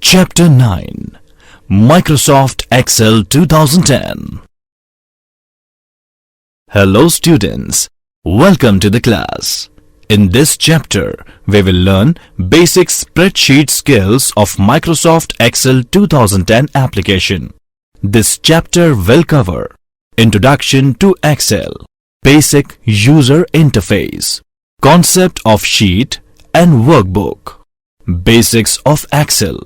Chapter 9 Microsoft Excel 2010. Hello students, welcome to the class. In this chapter, we will learn basic spreadsheet skills of Microsoft Excel 2010 application. This chapter will cover Introduction to Excel, Basic User Interface, Concept of Sheet and Workbook, Basics of Excel,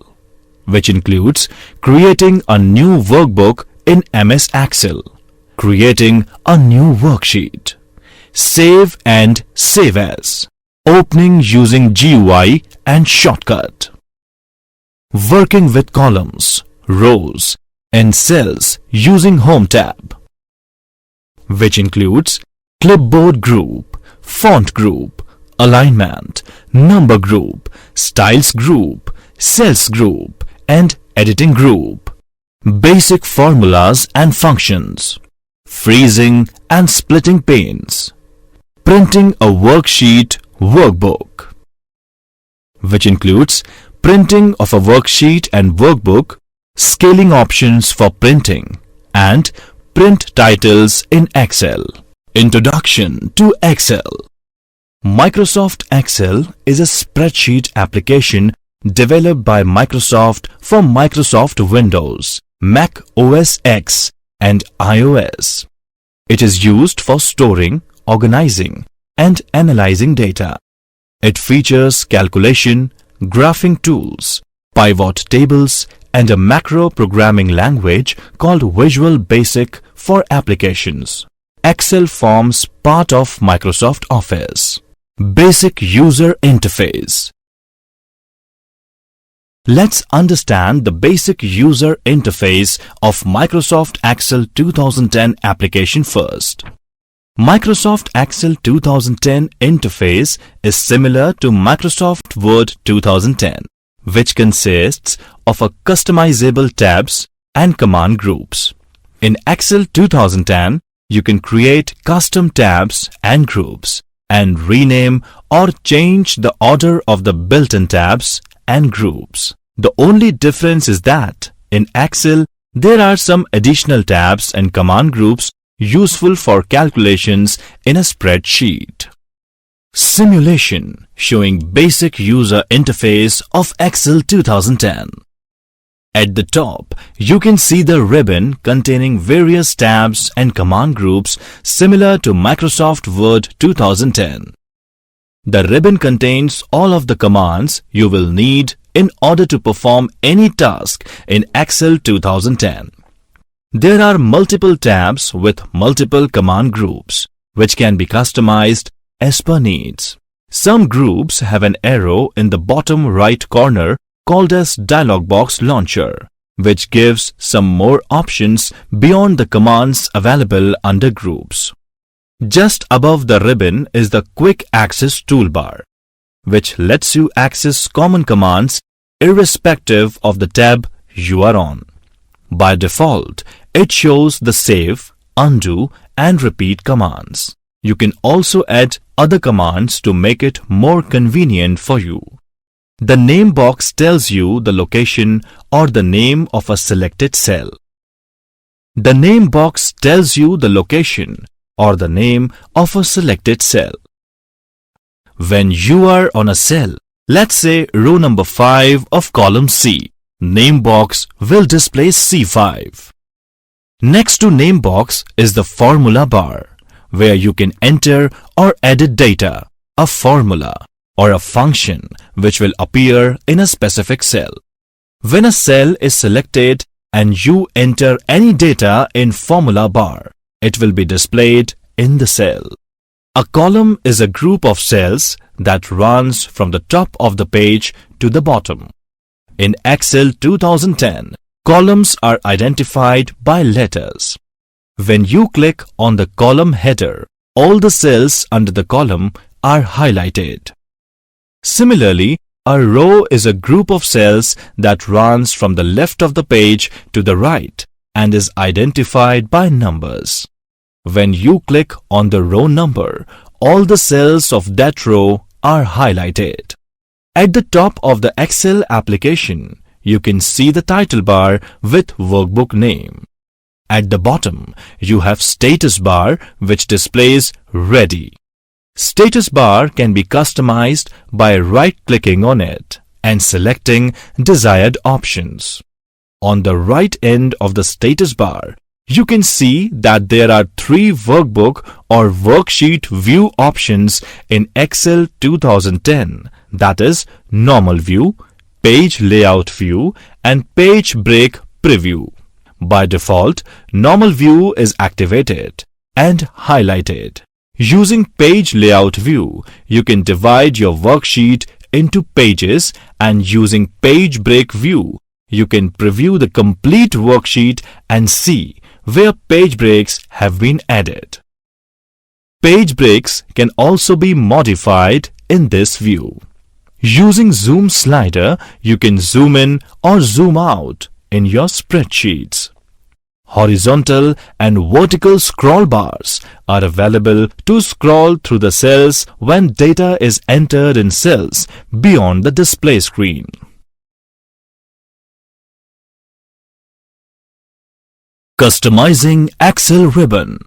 which includes creating a new workbook in MS Excel, creating a new worksheet, save and save as, opening using GUI and shortcut, working with columns, rows, and cells using Home tab, which includes clipboard group, font group, alignment, number group, styles group, cells group, and editing group, basic formulas and functions, freezing and splitting panes, printing a worksheet workbook, which includes printing of a worksheet and workbook, scaling options for printing, and print titles in Excel. Introduction to Excel. Microsoft Excel is a spreadsheet application developed by Microsoft for Microsoft Windows, Mac OS X, and iOS. It is used for storing, organizing, and analyzing data. It features calculation, graphing tools, pivot tables, and a macro programming language called Visual Basic for applications. Excel forms part of Microsoft Office. Basic User Interface. Let's understand the basic user interface of Microsoft Excel 2010 application first. Microsoft Excel 2010 interface is similar to Microsoft Word 2010, which consists of a customizable tabs and command groups. In Excel 2010, you can create custom tabs and groups and rename or change the order of the built-in tabs and groups. The only difference is that in Excel, there are some additional tabs and command groups useful for calculations in a spreadsheet. Simulation showing basic user interface of Excel 2010. At the top, you can see the ribbon containing various tabs and command groups similar to Microsoft Word 2010. The ribbon contains all of the commands you will need in order to perform any task in Excel 2010. There are multiple tabs with multiple command groups, which can be customized as per needs. Some groups have an arrow in the bottom right corner called as Dialog Box Launcher, which gives some more options beyond the commands available under groups. Just above the ribbon is the Quick Access Toolbar, which lets you access common commands irrespective of the tab you are on. By default, it shows the save, undo, and repeat commands. You can also add other commands to make it more convenient for you. The name box tells you the location or the name of a selected cell. The name box tells you the location or the name of a selected cell. When you are on a cell, let's say row number 5 of column C, name box will display C5. Next to name box is the formula bar, where you can enter or edit data, a formula, or a function which will appear in a specific cell. When a cell is selected and you enter any data in formula bar, it will be displayed in the cell. A column is a group of cells that runs from the top of the page to the bottom. In Excel 2010, columns are identified by letters. When you click on the column header, all the cells under the column are highlighted. Similarly, a row is a group of cells that runs from the left of the page to the right and is identified by numbers. When you click on the row number, all the cells of that row are highlighted. At the top of the Excel application, you can see the title bar with workbook name. At the bottom, you have status bar which displays ready. Status bar can be customized by right-clicking on it and selecting desired options. On the right end of the status bar, you can see that there are 3 workbook or worksheet view options in Excel 2010, that is normal view, page layout view and page break preview. By default, normal view is activated and highlighted. Using page layout view, you can divide your worksheet into pages, and using page break view, you can preview the complete worksheet and see where page breaks have been added. Page breaks can also be modified in this view. Using zoom slider, you can zoom in or zoom out in your spreadsheets. Horizontal and vertical scroll bars are available to scroll through the cells when data is entered in cells beyond the display screen. Customizing Excel ribbon.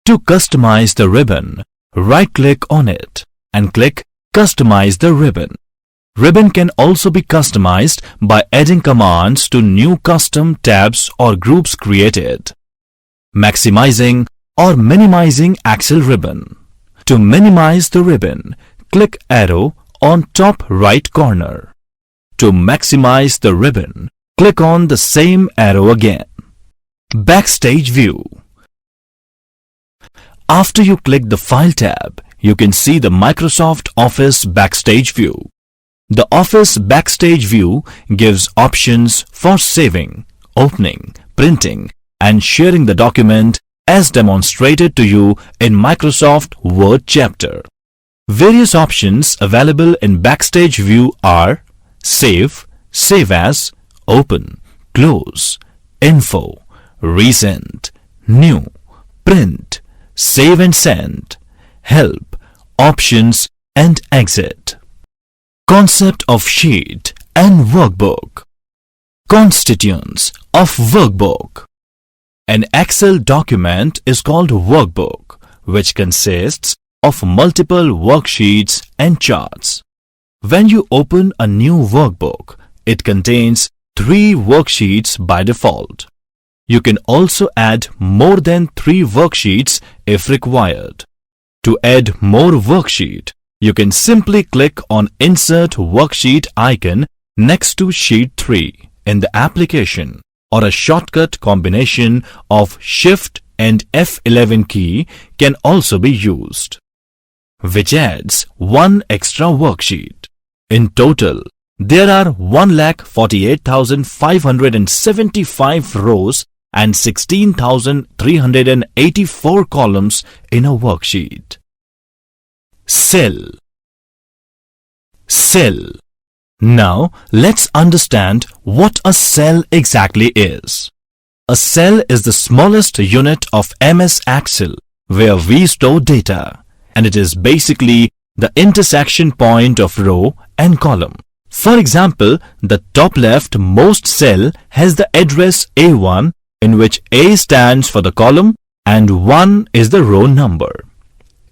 To customize the ribbon, right-click on it and click Customize the ribbon. Ribbon can also be customized by adding commands to new custom tabs or groups created. Maximizing or minimizing Excel ribbon. To minimize the ribbon, click arrow on top right corner. To maximize the ribbon, click on the same arrow again. Backstage View. After you click the File tab, you can see the Microsoft Office Backstage View. The Office Backstage View gives options for saving, opening, printing, and sharing the document as demonstrated to you in Microsoft Word chapter. Various options available in Backstage View are Save, Save As, Open, Close, Info, Recent, New, Print, Save and Send, Help, Options, and Exit. Concept of Sheet and Workbook. Constituents of Workbook. An Excel document is called Workbook, which consists of multiple worksheets and charts. When you open a new workbook, it contains 3 worksheets by default. You can also add more than 3 worksheets if required. To add more worksheet, you can simply click on Insert Worksheet icon next to Sheet 3 in the application, or a shortcut combination of Shift and F11 key can also be used, which adds 1 extra worksheet. In total, there are 1,48,575 rows and 16,384 columns in a worksheet. Cell. Cell. Now, let's understand what a cell exactly is. A cell is the smallest unit of MS Excel where we store data, and it is basically the intersection point of row and column. For example, the top left most cell has the address A1, in which A stands for the column and 1 is the row number.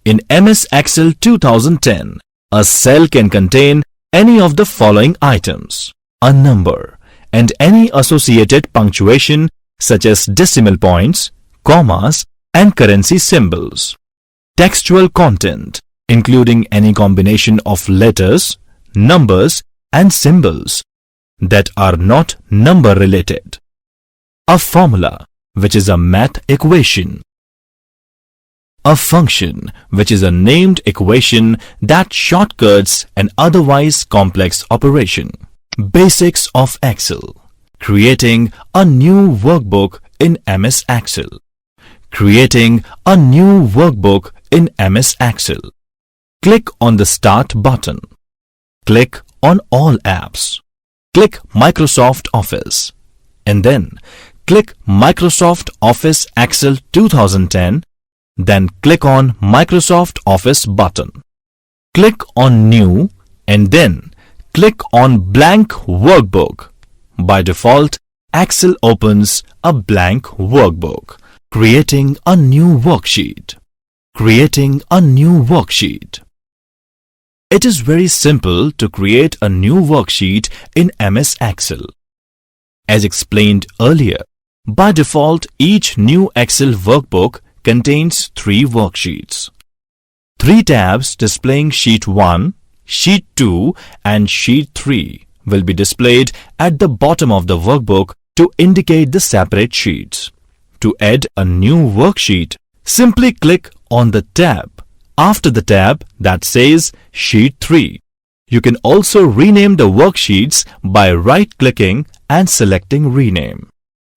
In MS Excel 2010, a cell can contain any of the following items: a number and any associated punctuation such as decimal points, commas, and currency symbols. Textual content, including any combination of letters, numbers, and symbols that are not number related. A formula, which is a math equation. A function, which is a named equation that shortcuts an otherwise complex operation. Basics of Excel. Creating a new workbook in MS Excel. Creating a new workbook in MS Excel. Click on the Start button. Click on All Apps. Click Microsoft Office. And then click Microsoft Office Excel 2010. Then click on Microsoft Office button. Click on New and then click on Blank Workbook. By default, Excel opens a blank workbook, creating a new worksheet. Creating a new worksheet. It is very simple to create a new worksheet in MS Excel. As explained earlier, by default, each new Excel workbook contains 3 worksheets. 3 tabs displaying Sheet 1, Sheet 2 and Sheet 3 will be displayed at the bottom of the workbook to indicate the separate sheets. To add a new worksheet, simply click on the tab after the tab that says Sheet 3. You can also rename the worksheets by right-clicking and selecting Rename.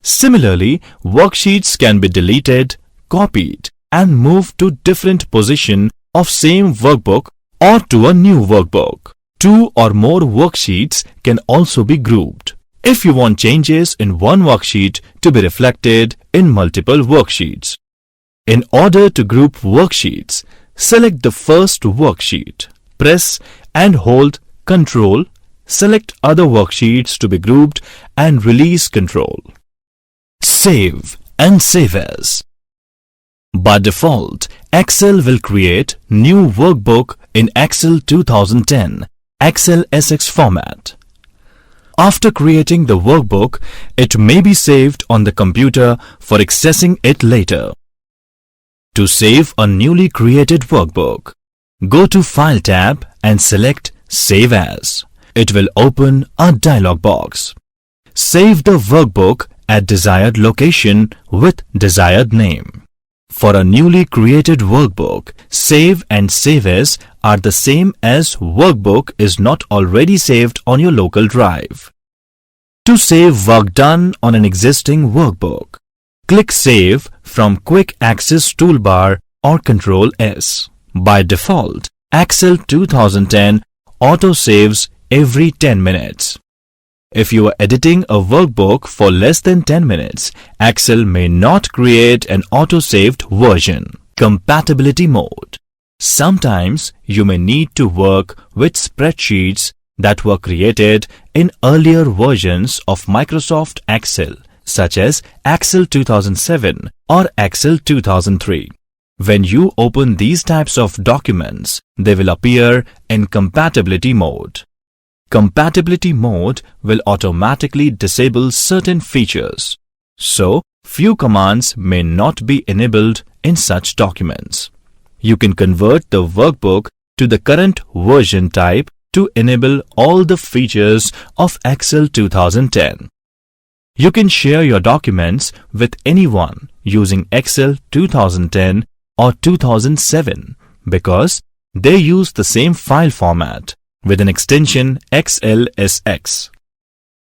Similarly, worksheets can be deleted, copied and moved to different position of same workbook or to a new workbook. 2 or more worksheets can also be grouped if you want changes in one worksheet to be reflected in multiple worksheets. In order to group worksheets, select the first worksheet, press and hold Ctrl, select other worksheets to be grouped and release Ctrl. Save and Save As. By default, Excel will create new workbook in Excel 2010 XLSX format. After creating the workbook, it may be saved on the computer for accessing it later. To save a newly created workbook, go to File tab and select Save As. It will open a dialog box. Save the workbook at desired location with desired name. For a newly created workbook, Save and Save As are the same as workbook is not already saved on your local drive. To save work done on an existing workbook, click Save from Quick Access Toolbar or Ctrl S. By default, Excel 2010 auto-saves every 10 minutes. If you are editing a workbook for less than 10 minutes, Excel may not create an auto-saved version. Compatibility Mode. Sometimes you may need to work with spreadsheets that were created in earlier versions of Microsoft Excel, such as Excel 2007 or Excel 2003. When you open these types of documents, they will appear in Compatibility Mode. Compatibility Mode will automatically disable certain features, so few commands may not be enabled in such documents. You can convert the workbook to the current version type to enable all the features of Excel 2010. You can share your documents with anyone using Excel 2010 or 2007 because they use the same file format with an extension XLSX.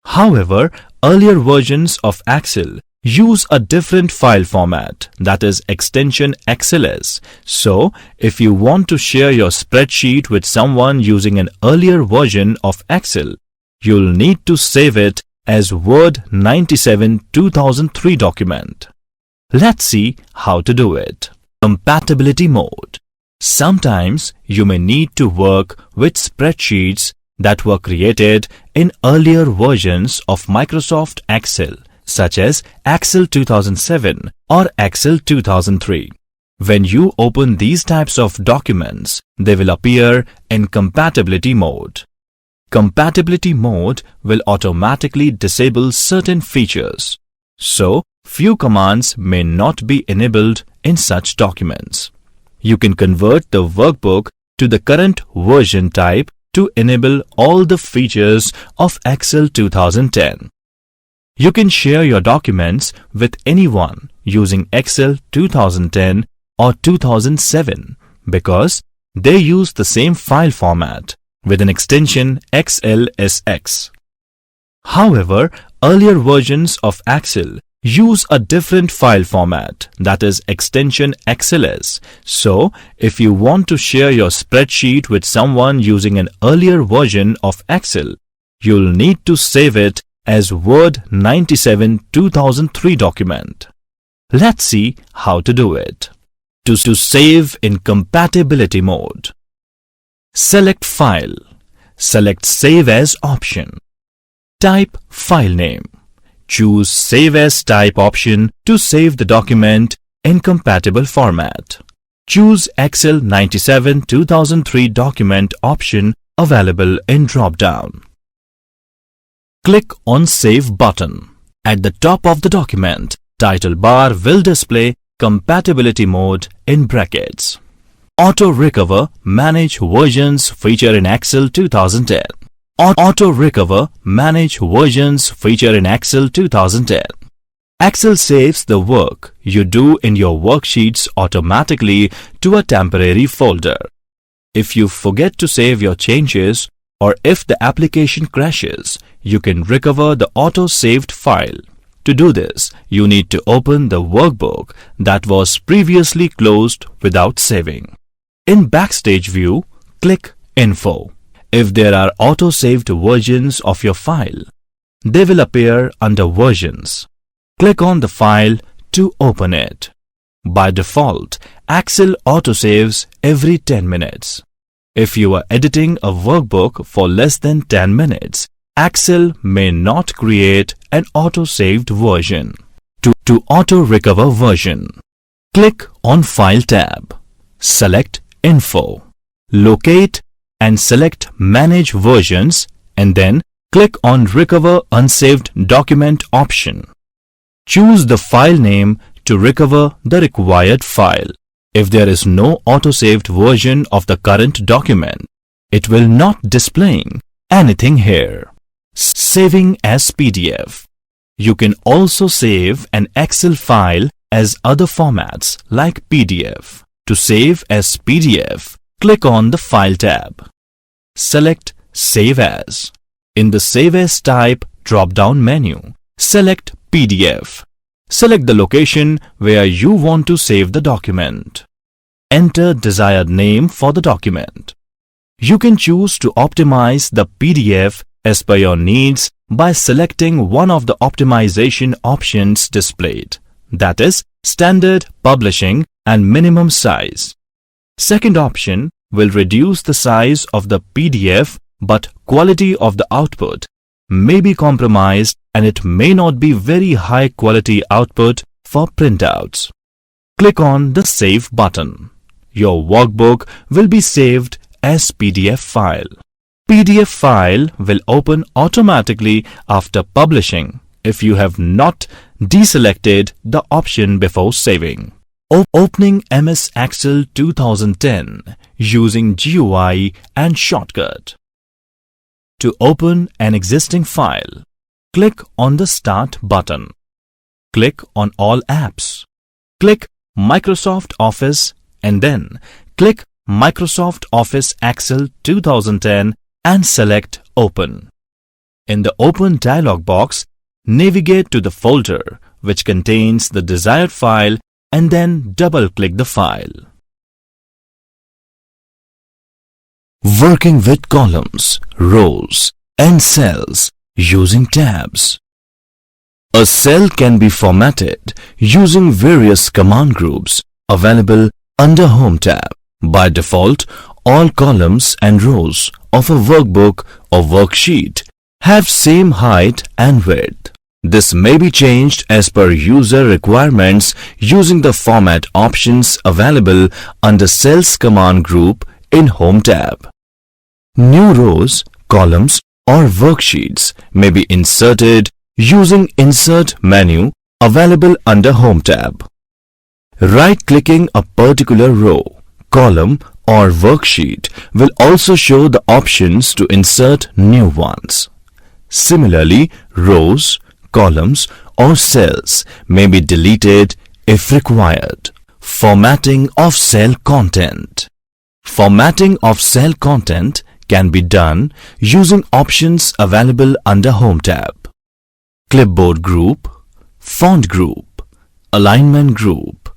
However, earlier versions of Excel use a different file format, that is extension XLS. So, if you want to share your spreadsheet with someone using an earlier version of Excel, you'll need to save it as Word 97 2003 document. Let's see how to do it. Compatibility Mode. Sometimes you may need to work with spreadsheets that were created in earlier versions of Microsoft Excel, such as Excel 2007 or Excel 2003. When you open these types of documents, they will appear in Compatibility Mode. Compatibility Mode will automatically disable certain features, so few commands may not be enabled in such documents. You can convert the workbook to the current version type to enable all the features of Excel 2010. You can share your documents with anyone using Excel 2010 or 2007 because they use the same file format with an extension XLSX. However, earlier versions of Excel use a different file format, that is extension XLS. So, if you want to share your spreadsheet with someone using an earlier version of Excel, you'll need to save it as Word 97 2003 document. Let's see how to do it. To save in Compatibility Mode, select File, select Save As option. Type file name. Choose Save As Type option to save the document in compatible format. Choose Excel 97-2003 document option available in drop-down. Click on Save button. At the top of the document, title bar will display Compatibility Mode in brackets. Auto Recover Manage Versions feature in Excel 2010. Auto Recover Manage Versions feature in Excel 2010. Excel saves the work you do in your worksheets automatically to a temporary folder. If you forget to save your changes or if the application crashes, you can recover the auto-saved file. To do this, you need to open the workbook that was previously closed without saving. In Backstage View, click Info. If there are auto-saved versions of your file, they will appear under Versions. Click on the file to open it. By default, Excel autosaves every 10 minutes. If you are editing a workbook for less than 10 minutes, Excel may not create an auto-saved version. To auto-recover version, click on File tab. Select Info. Locate and select Manage Versions and then click on Recover Unsaved Document option. Choose the file name to recover the required file. If there is no auto-saved version of the current document, it will not displaying anything here. Saving as PDF. You can also save an Excel file as other formats like PDF. To save as PDF, click on the File tab. Select Save As. In the Save As Type drop-down menu, select PDF. Select the location where you want to save the document. Enter desired name for the document. You can choose to optimize the PDF as per your needs by selecting one of the optimization options displayed, that is, Standard, Publishing and Minimum Size. Second option will reduce the size of the PDF, but quality of the output may be compromised and it may not be very high quality output for printouts. Click on the Save button. Your workbook will be saved as PDF file. PDF file will open automatically after publishing if you have not deselected the option before saving. Opening MS Excel 2010 using GUI and shortcut. To open an existing file, click on the Start button. Click on All Apps. Click Microsoft Office and then click Microsoft Office Excel 2010 and select Open. In the Open dialog box, navigate to the folder which contains the desired file and then double-click the file. Working with columns, rows, and cells using tabs. A cell can be formatted using various command groups available under Home tab. By default, all columns and rows of a workbook or worksheet have same height and width. This may be changed as per user requirements using the format options available under Cells command group in Home tab. New rows, columns or worksheets may be inserted using Insert menu available under Home tab. Right-clicking a particular row, column or worksheet will also show the options to insert new ones. Similarly, rows, columns or cells may be deleted if required. Formatting of cell content. Formatting of cell content can be done using options available under Home tab. Clipboard group, font group, alignment group,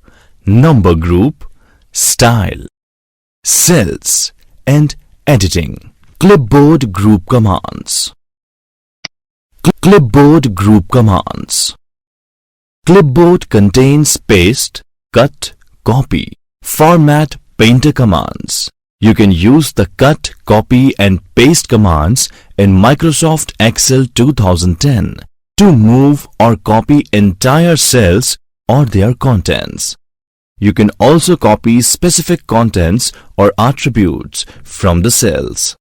number group, style, cells and editing. Clipboard group commands. Clipboard group commands. Clipboard contains paste, cut, copy, format, painter commands. You can use the cut, copy and paste commands in Microsoft Excel 2010 to move or copy entire cells or their contents. You can also copy specific contents or attributes from the cells.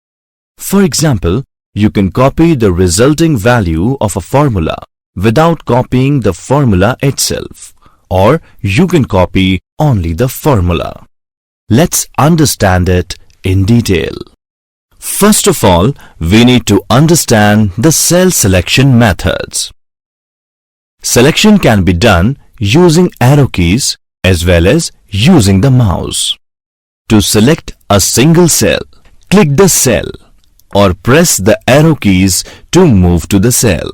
For example, you can copy the resulting value of a formula without copying the formula itself, or you can copy only the formula. Let's understand it in detail. First of all, we need to understand the cell selection methods. Selection can be done using arrow keys as well as using the mouse. To select a single cell, click the cell or press the arrow keys to move to the cell.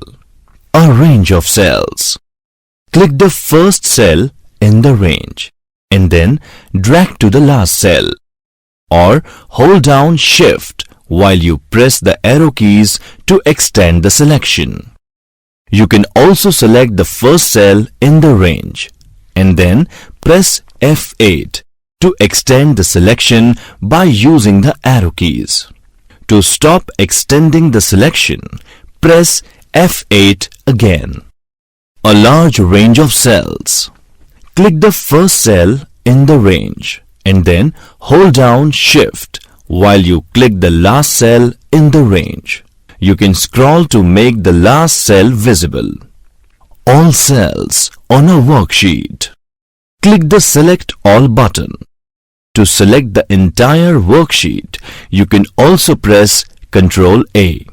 A range of cells. Click the first cell in the range and then drag to the last cell, or hold down Shift while you press the arrow keys to extend the selection. You can also select the first cell in the range and then press F8 to extend the selection by using the arrow keys. To stop extending the selection, press F8 again. A large range of cells. Click the first cell in the range and then hold down Shift while you click the last cell in the range. You can scroll to make the last cell visible. All cells on a worksheet. Click the Select All button. To select the entire worksheet, you can also press Ctrl A.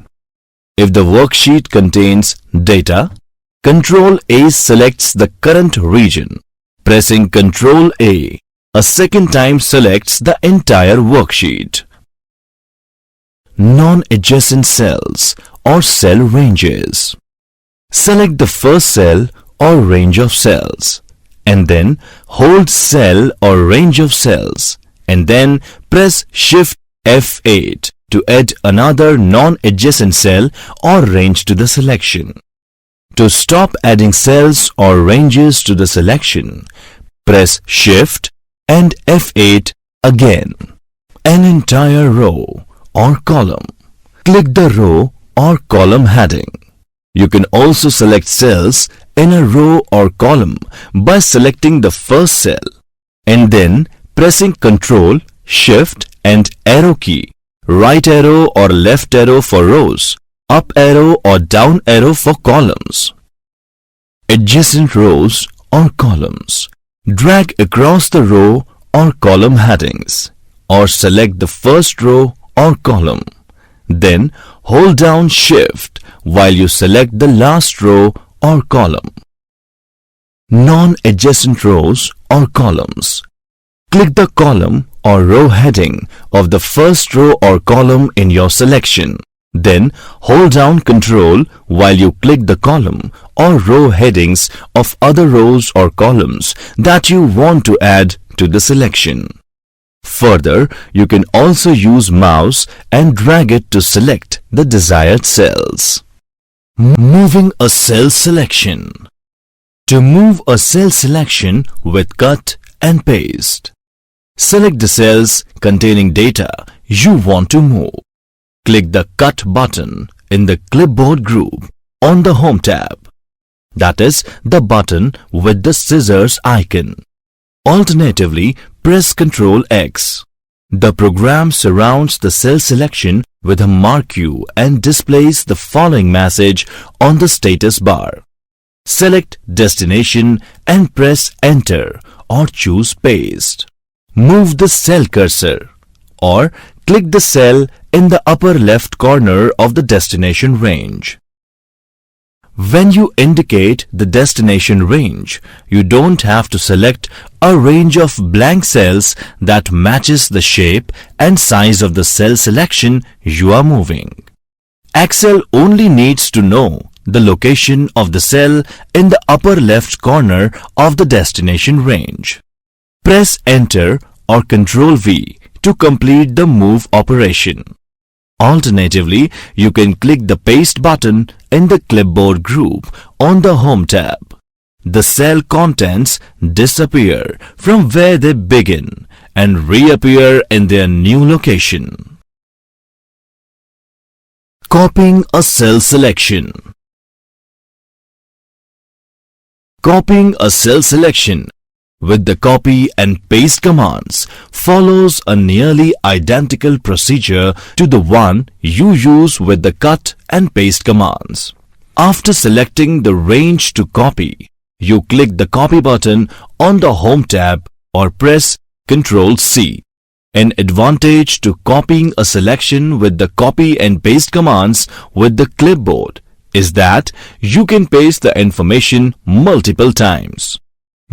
If the worksheet contains data, Ctrl A selects the current region. Pressing Ctrl A second time selects the entire worksheet. Non-adjacent cells or cell ranges. Select the first cell or range of cells and then hold cell or range of cells and then press Shift F8 to add another non-adjacent cell or range to the selection. To stop adding cells or ranges to the selection, press Shift and F8 again. An entire row or column. Click the row or column heading. You can also select cells in a row or column by selecting the first cell and then pressing Ctrl, Shift and arrow key, right arrow or left arrow for rows, up arrow or down arrow for columns. Adjacent rows or columns. Drag across the row or column headings or select the first row or column. Then hold down Shift while you select the last row or column. Non-adjacent rows or columns. Click the column or row heading of the first row or column in your selection. Then hold down Ctrl while you click the column or row headings of other rows or columns that you want to add to the selection. Further, you can also use mouse and drag it to select the desired cells. Moving a cell selection. To move a cell selection with cut and paste, select the cells containing data you want to move. Click the Cut button in the clipboard group on the Home tab. That is the button with the scissors icon. Alternatively, press Ctrl X. The program surrounds the cell selection with a marquee and displays the following message on the status bar. Select Destination and press Enter or choose Paste. Move the cell cursor or click the cell in the upper left corner of the destination range. When you indicate the destination range, you don't have to select a range of blank cells that matches the shape and size of the cell selection you are moving. Excel only needs to know the location of the cell in the upper left corner of the destination range. Press Enter or Ctrl V to complete the move operation. Alternatively, you can click the Paste button in the clipboard group on the Home tab. The cell contents disappear from where they begin and reappear in their new location. Copying a cell selection. Copying a cell selection with the copy and paste commands follows a nearly identical procedure to the one you use with the cut and paste commands. After selecting the range to copy, you click the copy button on the Home tab or press Ctrl+C. An advantage to copying a selection with the copy and paste commands with the clipboard is that you can paste the information multiple times.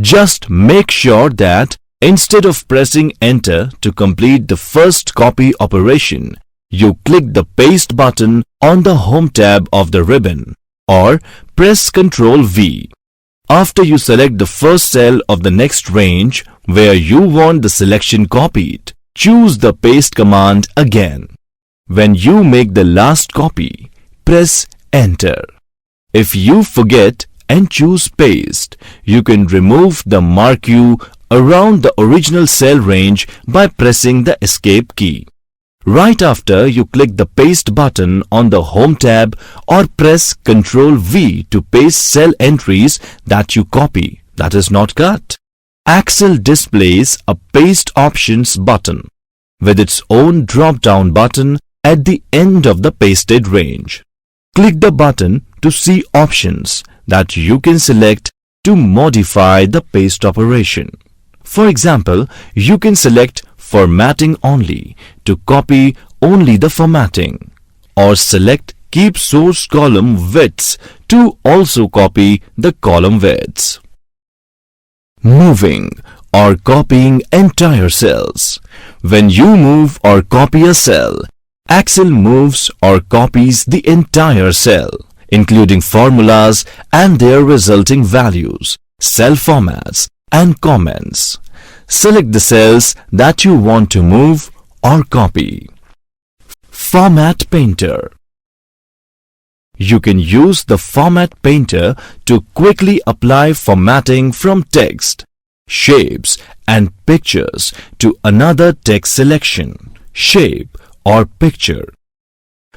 Just make sure that instead of pressing enter to complete the first copy operation, you click the paste button on the Home tab of the ribbon or press Ctrl+V. After you select the first cell of the next range where you want the selection copied, choose the paste command again. When you make the last copy, press enter. If you forget and choose paste, you can remove the marquee around the original cell range by pressing the escape key. Right after you click the paste button on the Home tab or press Ctrl+V to paste cell entries that you copy, that is not cut. Excel displays a Paste Options button with its own drop-down button at the end of the pasted range. Click the button to see options that you can select to modify the paste operation. For example, you can select Formatting Only to copy only the formatting, or select Keep Source Column Widths to also copy the column widths. Moving or copying entire cells. When you move or copy a cell, Excel moves or copies the entire cell, including formulas and their resulting values, cell formats, and comments. Select the cells that you want to move or copy. Format Painter. You can use the Format Painter to quickly apply formatting from text, shapes, and pictures to another text selection, shape, or picture.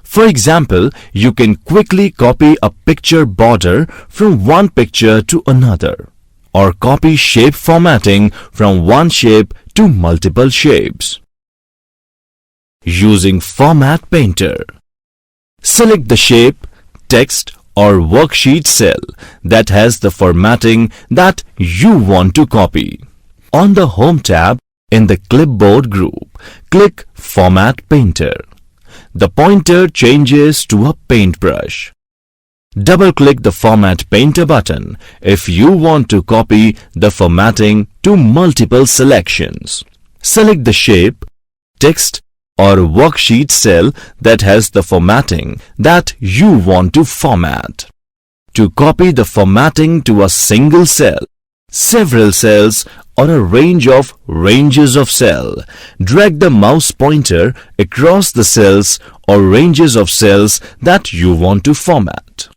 For example, you can quickly copy a picture border from one picture to another, or copy shape formatting from one shape to multiple shapes. Using Format Painter, select the shape, text, or worksheet cell that has the formatting that you want to copy. On the Home tab in the Clipboard group, click Format Painter. The pointer changes to a paintbrush. Double-click the Format Painter button if you want to copy the formatting to multiple selections. Select the shape, text, or worksheet cell that has the formatting that you want to format. To copy the formatting to a single cell, several cells, or a range of ranges of cell, drag the mouse pointer across the cells or ranges of cells that you want to format.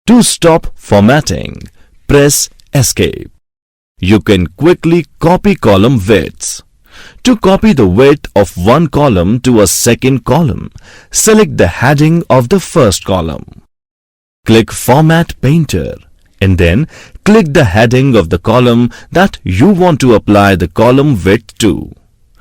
To stop formatting, press Escape. You can quickly copy column widths. To copy the width of one column to a second column, select the heading of the first column. Click Format Painter and then click the heading of the column that you want to apply the column width to.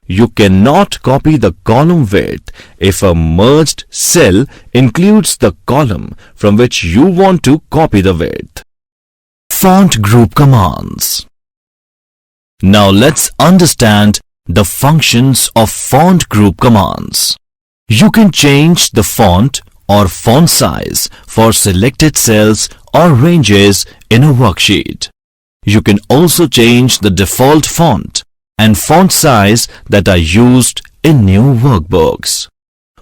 You cannot copy the column width if a merged cell includes the column from which you want to copy the width. Font Group Commands. Now let's understand the functions of font group commands. You can change the font or font size for selected cells or ranges in a worksheet. You can also change the default font and font size that are used in new workbooks.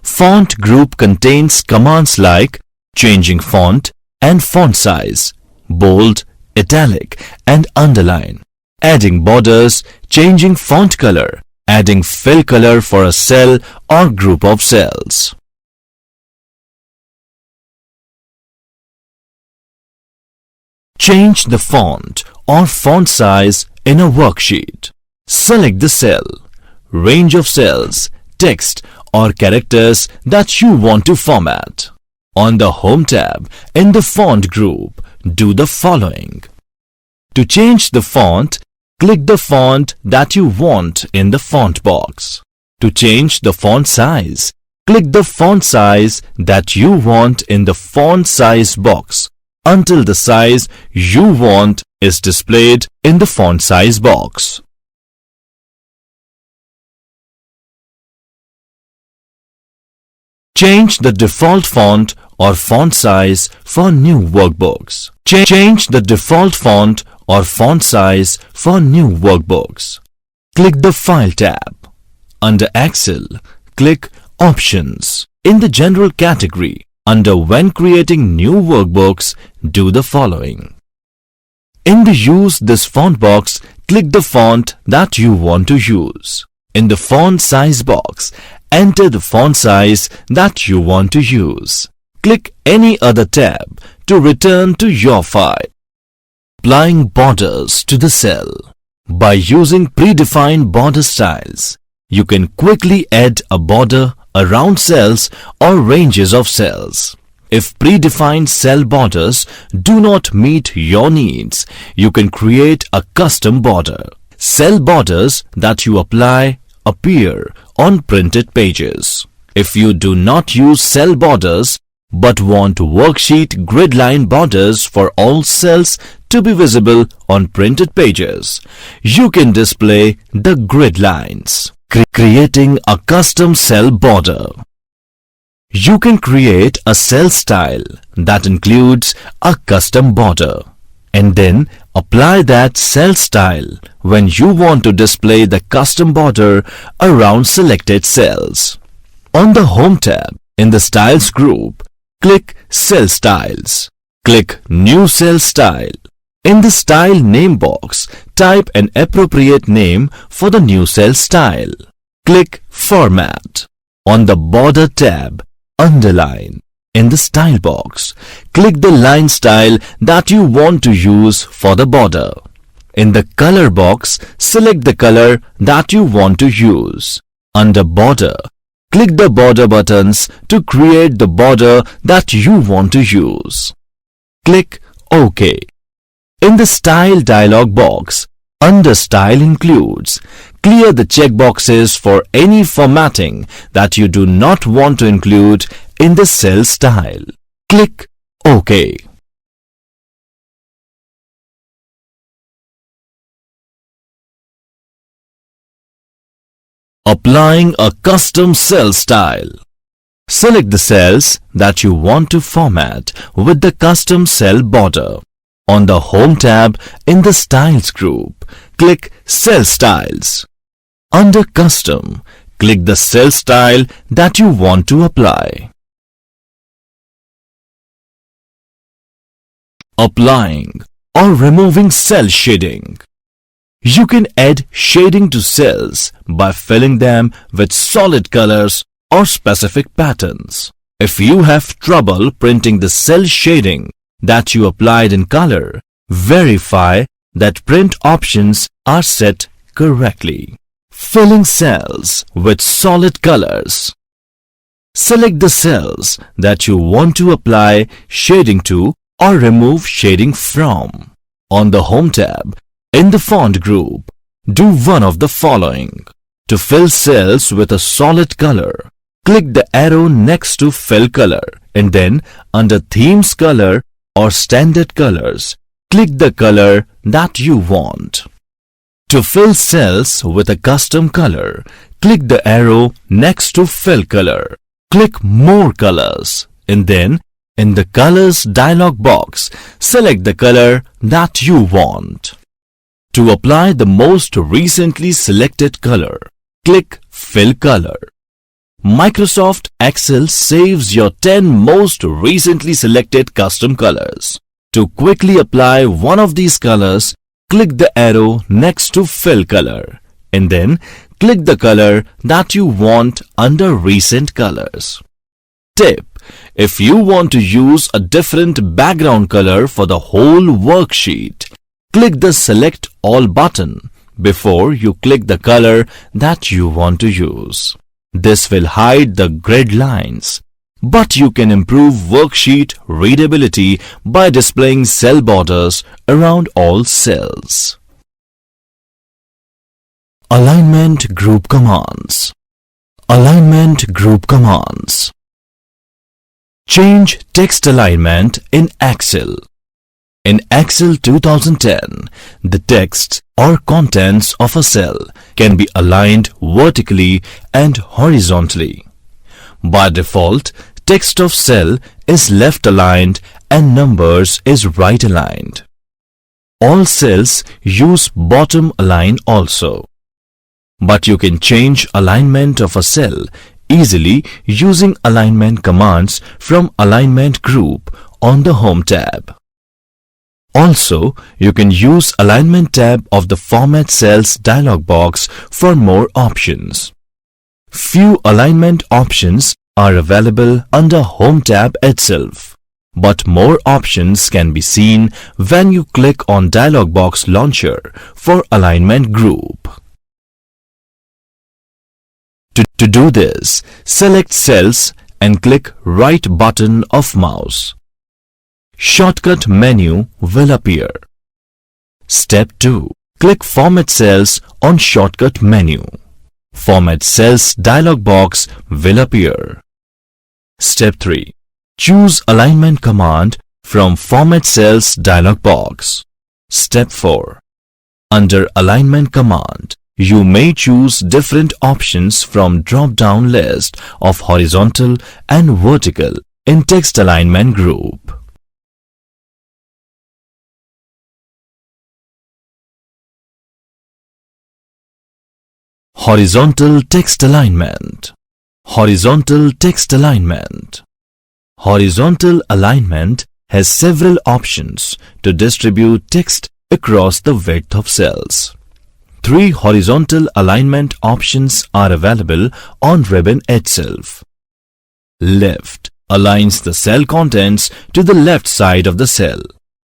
Font group contains commands like changing font and font size, bold, italic, and underline, adding borders, changing font color, adding fill color for a cell or group of cells. Change the font or font size in a worksheet. Select the cell, range of cells, text or characters that you want to format. On the Home tab, in the Font group, do the following. To change the font, click the font that you want in the font box. To change the font size, click the font size that you want in the font size box until the size you want is displayed in the font size box. Change the default font or font size for new workbooks. Change the default font or font size for new workbooks. Click the File tab. Under Excel, click Options. In the General category, under When creating new workbooks, do the following. In the Use this font box, click the font that you want to use. In the Font Size box, enter the font size that you want to use. Click any other tab to return to your file. Applying borders to the cell. By using predefined border styles, you can quickly add a border around cells or ranges of cells. If predefined cell borders do not meet your needs, you can create a custom border. Cell borders that you apply appear on printed pages. If you do not use cell borders but want worksheet grid line borders for all cells to be visible on printed pages, you can display the grid lines. Creating a custom cell border. You can create a cell style that includes a custom border and then apply that cell style when you want to display the custom border around selected cells. On the Home tab, in the Styles group, click Cell Styles. Click New Cell Style. In the Style name box, type an appropriate name for the new cell style. Click Format. On the Border tab, underline. In the Style box, click the line style that you want to use for the border. In the Color box, select the color that you want to use. Under Border, click the border buttons to create the border that you want to use. Click OK. In the Style dialog box, under Style Includes, clear the checkboxes for any formatting that you do not want to include in the cell style. Click OK. Applying a custom cell style. Select the cells that you want to format with the custom cell border. On the Home tab in the Styles group, click Cell Styles. Under Custom, click the cell style that you want to apply. Applying or removing cell shading. You can add shading to cells by filling them with solid colors or specific patterns. If you have trouble printing the cell shading that you applied in color, verify that print options are set correctly. Filling cells with solid colors. Select the cells that you want to apply shading to or remove shading from. On the Home tab, in the Font group, do one of the following. To fill cells with a solid color, click the arrow next to Fill Color and then under Themes Color or Standard Colors, click the color that you want. To fill cells with a custom color, click the arrow next to Fill Color. Click More Colors and then in the Colors dialog box, select the color that you want. To apply the most recently selected color, click Fill Color. Microsoft Excel saves your 10 most recently selected custom colors. To quickly apply one of these colors, click the arrow next to Fill Color and then click the color that you want under Recent Colors. Tip: if you want to use a different background color for the whole worksheet, click the Select All button before you click the color that you want to use. This will hide the grid lines, but you can improve worksheet readability by displaying cell borders around all cells. Alignment Group Commands. Alignment Group Commands. Change text alignment in Excel. In Excel 2010, the text or contents of a cell can be aligned vertically and horizontally. By default, text of cell is left aligned and numbers is right aligned. All cells use bottom align also. But you can change alignment of a cell easily using alignment commands from Alignment Group on the Home tab. Also, you can use Alignment tab of the Format Cells dialog box for more options. Few alignment options are available under Home tab itself, but more options can be seen when you click on dialog box launcher for Alignment Group. To do this, select cells and click right button of mouse. Shortcut menu will appear. Step 2. Click Format Cells on shortcut menu. Format Cells dialog box will appear. Step 3. Choose Alignment command from Format Cells dialog box. Step 4. Under Alignment command, you may choose different options from drop-down list of horizontal and vertical in Text Alignment Group. Horizontal Text Alignment. Horizontal Text Alignment. Horizontal alignment has several options to distribute text across the width of cells. 3 horizontal alignment options are available on ribbon itself. Left aligns the cell contents to the left side of the cell.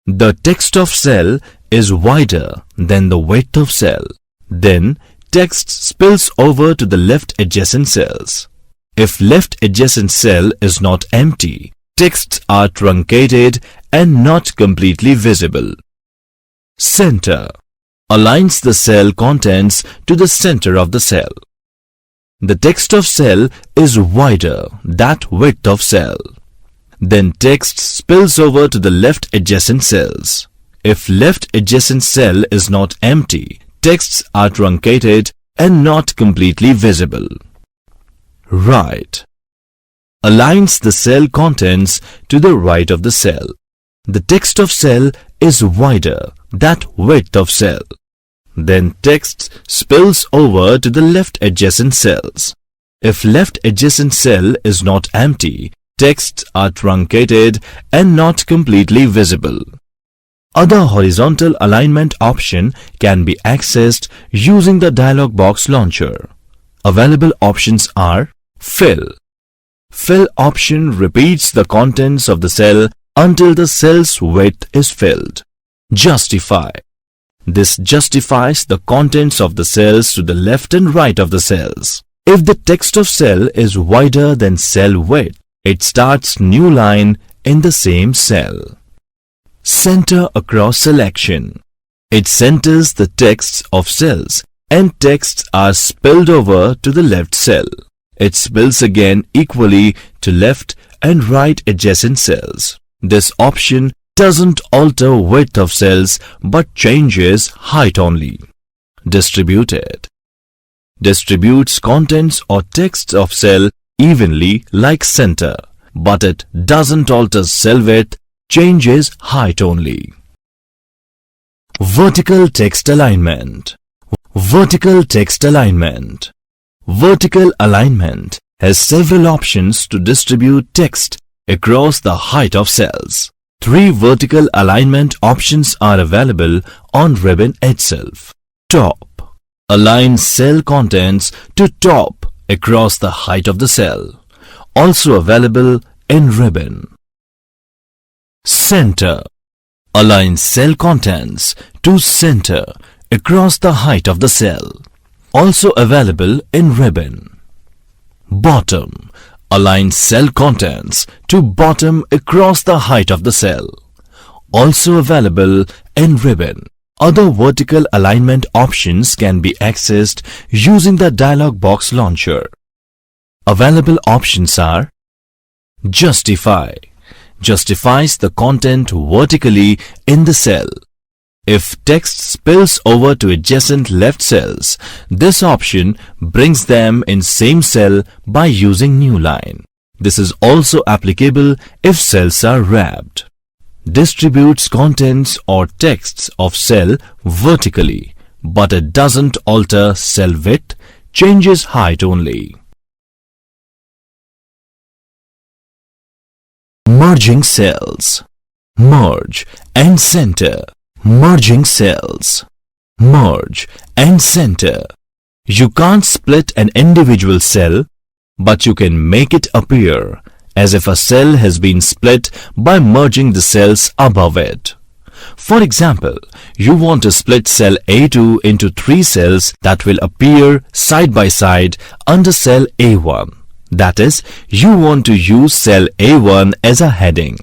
The text of cell is wider than the width of cell. Then text spills over to the left adjacent cells. If left adjacent cell is not empty, texts are truncated and not completely visible. Center aligns the cell contents to the center of the cell. The text of cell is wider than width of cell. Then text spills over to the left adjacent cells. If left adjacent cell is not empty, texts are truncated and not completely visible. Right aligns the cell contents to the right of the cell. The text of cell is wider than width of cell. Then text spills over to the left adjacent cells. If left adjacent cell is not empty, texts are truncated and not completely visible. Other horizontal alignment option can be accessed using the dialog box launcher. Available options are Fill. Fill option repeats the contents of the cell until the cell's width is filled. Justify. This justifies the contents of the cells to the left and right of the cells. If the text of cell is wider than cell width, it starts new line in the same cell. Center across selection. It centers the texts of cells and texts are spilled over to the left cell. It spills again equally to left and right adjacent cells. This option doesn't alter width of cells but changes height only. Distributed. Distributes contents or texts of cell evenly like center, but it doesn't alter cell width, changes height only. Vertical text alignment. Vertical text alignment. Vertical alignment has several options to distribute text across the height of cells. 3 vertical alignment options are available on ribbon itself. Top aligns cell contents to top across the height of the cell. Also available in ribbon. Center aligns cell contents to center across the height of the cell. Also available in ribbon. Bottom. Align cell contents to bottom across the height of the cell. Also available in ribbon. Other vertical alignment options can be accessed using the dialog box launcher. Available options are: Justify. Justifies the content vertically in the cell. If text spills over to adjacent left cells, this option brings them in same cell by using new line. This is also applicable if cells are wrapped. Distributes contents or texts of cell vertically, but it doesn't alter cell width, changes height only. Merging cells. Merge and center. Merging cells. Merge and center. You can't split an individual cell, but you can make it appear as if a cell has been split by merging the cells above it. For example, you want to split cell A2 into 3 cells that will appear side by side under cell A1. That is, you want to use cell A1 as a heading.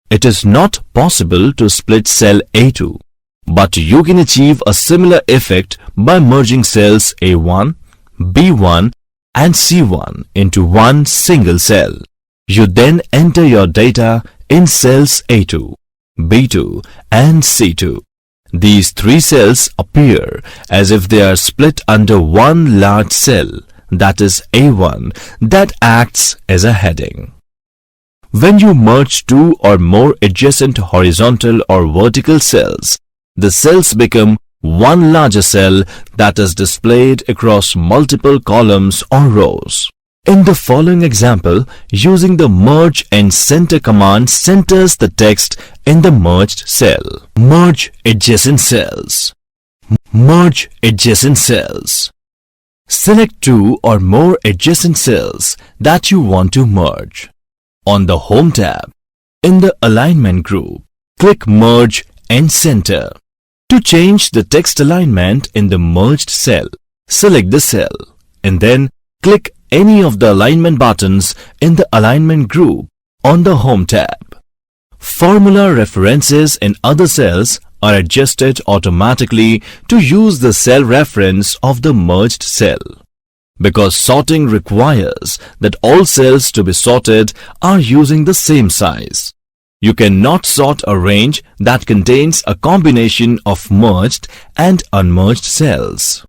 It is not possible to split cell A2, but you can achieve a similar effect by merging cells A1, B1 and C1 into one single cell. You then enter your data in cells A2, B2 and C2. These 3 cells appear as if they are split under one large cell, that is A1, that acts as a heading. When you merge 2 or more adjacent horizontal or vertical cells, the cells become one larger cell that is displayed across multiple columns or rows. In the following example, using the merge and center command centers the text in the merged cell. Merge adjacent cells. Merge adjacent cells. Select 2 or more adjacent cells that you want to merge. On the Home tab, in the Alignment group, click Merge and Center. To change the text alignment in the merged cell, select the cell and then click any of the alignment buttons in the Alignment group on the Home tab. Formula references in other cells are adjusted automatically to use the cell reference of the merged cell. Because sorting requires that all cells to be sorted are using the same size. You cannot sort a range that contains a combination of merged and unmerged cells.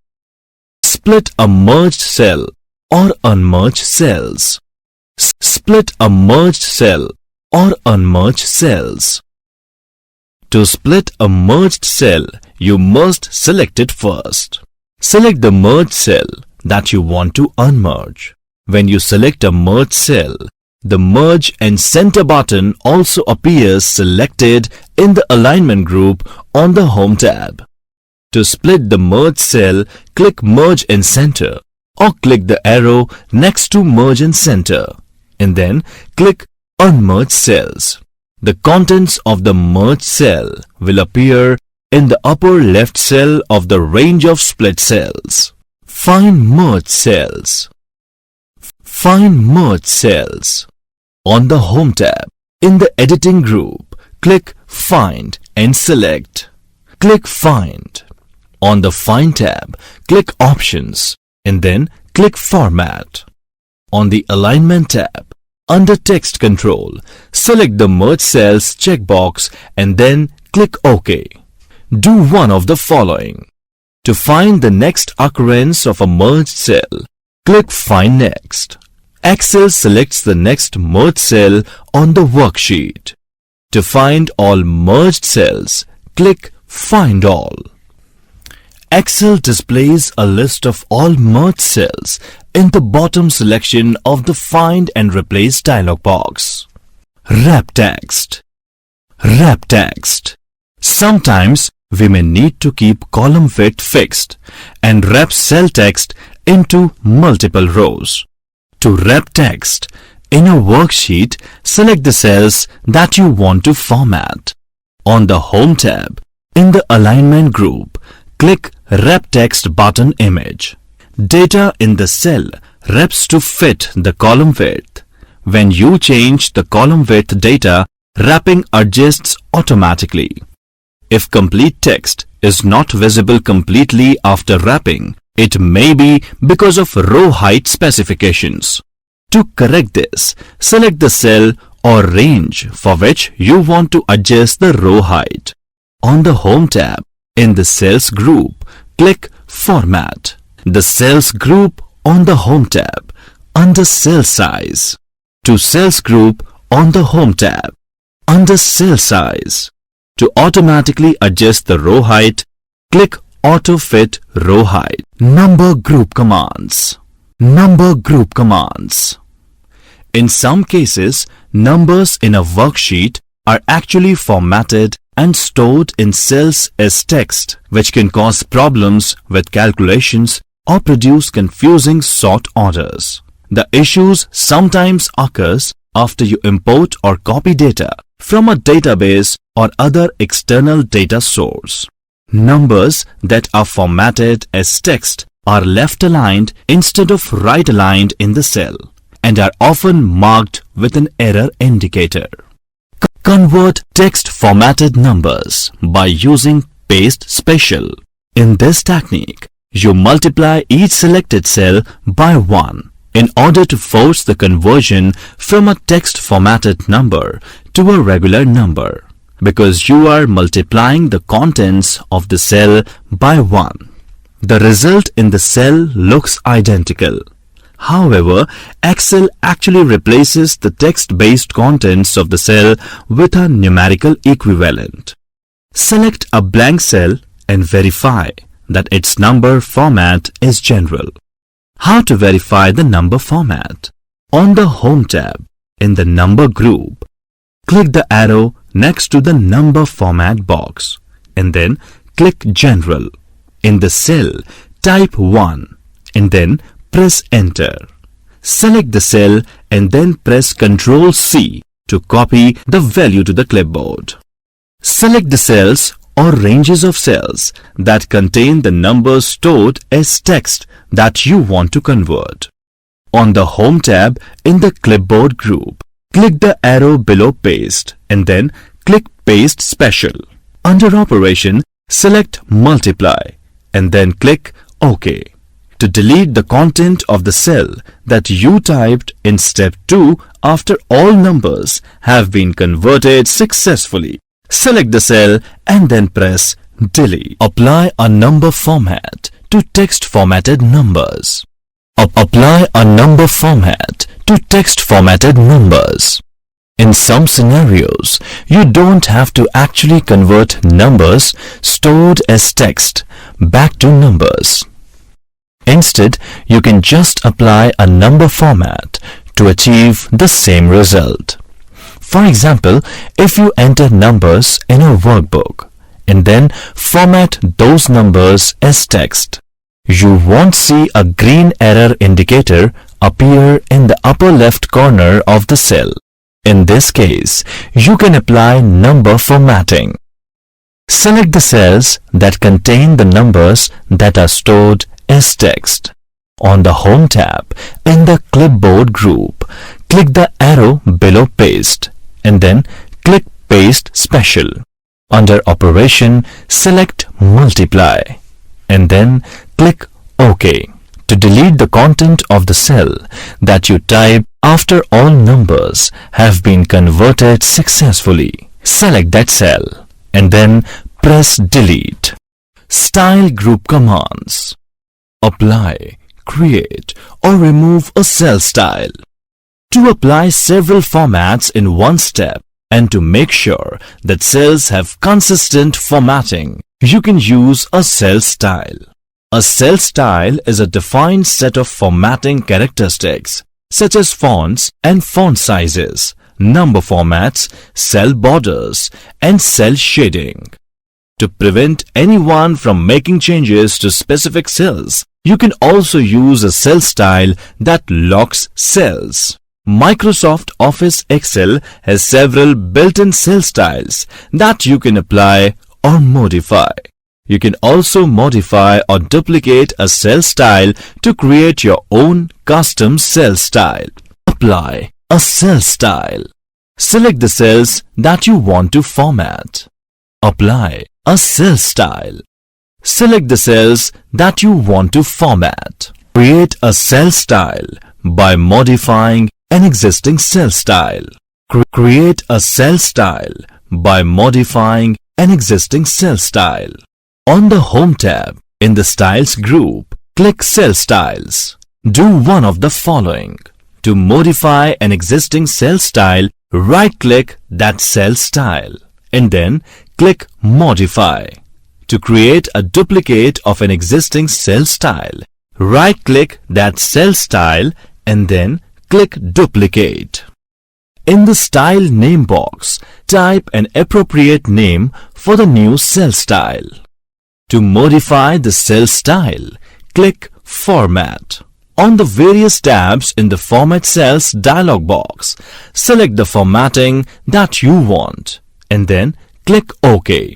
Split a merged cell or unmerged cells. Split a merged cell or unmerged cells. To split a merged cell, you must select it first. Select the merged cell that you want to unmerge. When you select a merged cell, the Merge and Center button also appears selected in the Alignment group on the Home tab. To split the merged cell, click Merge and Center or click the arrow next to Merge and Center and then click Unmerged Cells. The contents of the merged cell will appear in the upper left cell of the range of split cells. Find merged cells. Find merged cells. On the Home tab, in the Editing group, click Find and select. Click Find. On the Find tab, click Options and then click Format. On the Alignment tab, under Text Control, select the Merge Cells checkbox and then click OK. Do one of the following. To find the next occurrence of a merged cell, click Find Next. Excel selects the next merged cell on the worksheet. To find all merged cells, click Find All. Excel displays a list of all merged cells in the bottom selection of the Find and Replace dialog box. Wrap text. Wrap text. Sometimes we may need to keep column width fixed and wrap cell text into multiple rows. To wrap text in a worksheet, select the cells that you want to format. On the Home tab, in the Alignment group, click Rep Text button image. Data in the cell reps to fit the column width. When you change the column width data, wrapping adjusts automatically. If complete text is not visible completely after wrapping, it may be because of row height specifications. To correct this, select the cell or range for which you want to adjust the row height. On the Home tab, in the Cells group, click Format. The Cells group on the Home tab, under Cell Size. To Cells group on the Home tab, under Cell Size. To automatically adjust the row height, click Auto Fit Row Height. Number Group Commands. Number Group Commands. In some cases, numbers in a worksheet are actually formatted and stored in cells as text, which can cause problems with calculations or produce confusing sort orders. The issues sometimes occurs after you import or copy data from a database or other external data source. Numbers that are formatted as text are left aligned instead of right aligned in the cell and are often marked with an error indicator. Convert text formatted numbers by using Paste Special. In this technique, you multiply each selected cell by 1 in order to force the conversion from a text formatted number to a regular number, because you are multiplying the contents of the cell by 1. The result in the cell looks identical. However, Excel actually replaces the text-based contents of the cell with a numerical equivalent. Select a blank cell and verify that its number format is general. How to verify the number format? On the Home tab, in the Number group, click the arrow next to the Number Format box and then click General. In the cell, type 1 and then press Enter. Select the cell and then press Ctrl+C to copy the value to the clipboard. Select the cells or ranges of cells that contain the numbers stored as text that you want to convert. On the Home tab in the Clipboard group, click the arrow below Paste and then click Paste Special. Under Operation, select Multiply and then click OK. To delete the content of the cell that you typed in Step 2 after all numbers have been converted successfully, select the cell and then press Delete. Apply a number format to text formatted numbers. Apply a number format to text formatted numbers. In some scenarios, you don't have to actually convert numbers stored as text back to numbers. Instead, you can just apply a number format to achieve the same result. For example, if you enter numbers in a workbook and then format those numbers as text, you won't see a green error indicator appear in the upper left corner of the cell. In this case, you can apply number formatting. Select the cells that contain the numbers that are stored as text. On the Home tab, in the Clipboard group, click the arrow below Paste and then click Paste Special. Under Operation, select Multiply and then click OK. To delete the content of the cell that you type after all numbers have been converted successfully, select that cell and then press Delete. Style Group Commands. Apply, create or remove a cell style. To apply several formats in one step and to make sure that cells have consistent formatting, you can use a cell style. A cell style is a defined set of formatting characteristics such as fonts and font sizes, number formats, cell borders, and cell shading. To prevent anyone from making changes to specific cells, you can also use a cell style that locks cells. Microsoft Office Excel has several built-in cell styles that you can apply or modify. You can also modify or duplicate a cell style to create your own custom cell style. Apply a cell style. Select the cells that you want to format. Apply a cell style. Select the cells that you want to format. Create a cell style by modifying an existing cell style. Create a cell style by modifying an existing cell style. On the Home tab, in the Styles group, click Cell Styles. Do one of the following. To modify an existing cell style, right-click that cell style and then click Modify. To create a duplicate of an existing cell style, right-click that cell style and then click Duplicate. In the Style name box, type an appropriate name for the new cell style. To modify the cell style, click Format. On the various tabs in the Format Cells dialog box, select the formatting that you want and then click OK.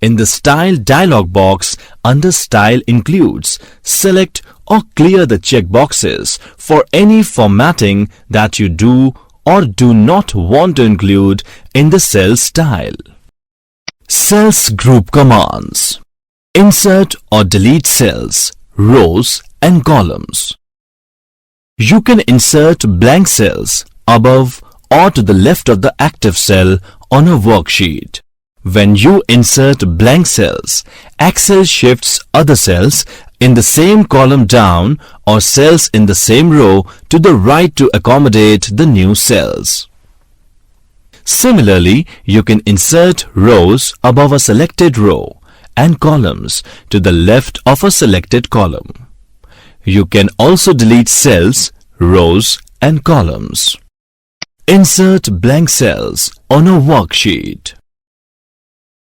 In the Style dialog box under Style Includes, select or clear the checkboxes for any formatting that you do or do not want to include in the cell style. Cells Group Commands. Insert or delete cells, rows and columns. You can insert blank cells above or to the left of the active cell on a worksheet. When you insert blank cells, Excel shifts other cells in the same column down or cells in the same row to the right to accommodate the new cells. Similarly, you can insert rows above a selected row and columns to the left of a selected column. You can also delete cells, rows and columns. Insert blank cells on a worksheet.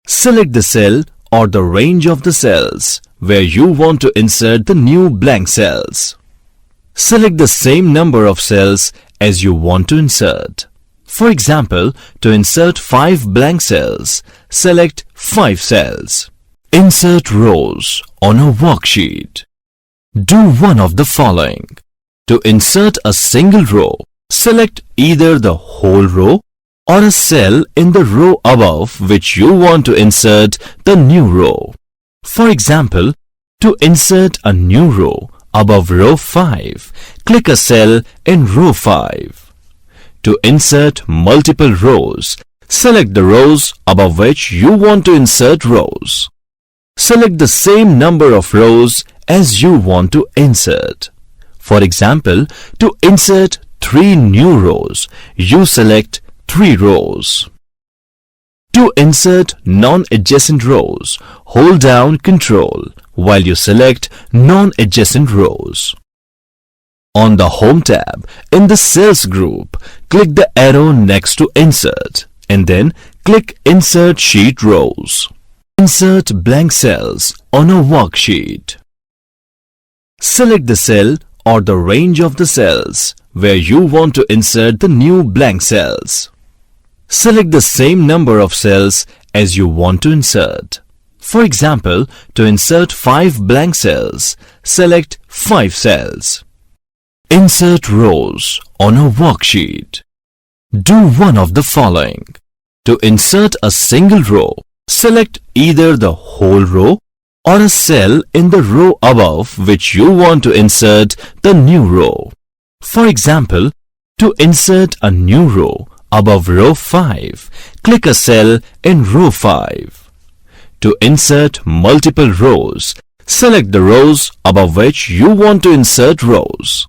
Select the cell or the range of the cells where you want to insert the new blank cells. Select the same number of cells as you want to insert. For example, to insert 5 blank cells, select 5 cells. Insert rows on a worksheet. Do one of the following. To insert a single row, select either the whole row or a cell in the row above which you want to insert the new row. For example, to insert a new row above row 5, click a cell in row 5. To insert multiple rows, select the rows above which you want to insert rows. Select the same number of rows as you want to insert. For example, to insert 3 new rows, you select 3 rows. To insert non-adjacent rows, hold down Ctrl while you select non-adjacent rows. On the Home tab, in the Cells group, click the arrow next to Insert and then click Insert Sheet Rows. Insert blank cells on a worksheet. Select the cell or the range of the cells where you want to insert the new blank cells. Select the same number of cells as you want to insert. For example, to insert 5 blank cells, select 5 cells. Insert rows on a worksheet. Do one of the following. To insert a single row, select either the whole row or a cell in the row above which you want to insert the new row. For example, to insert a new row above row 5, click a cell in row 5. To insert multiple rows, select the rows above which you want to insert rows.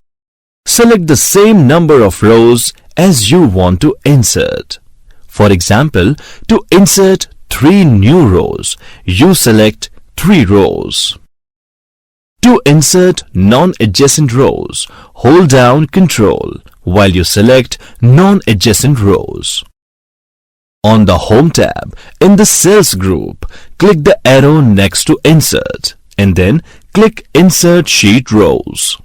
Select the same number of rows as you want to insert. For example, to insert 3 new rows, you select 3 rows. To insert non-adjacent rows, hold down Ctrl while you select non-adjacent rows. On the Home tab, in the Cells group, click the arrow next to Insert and then click Insert Sheet Rows.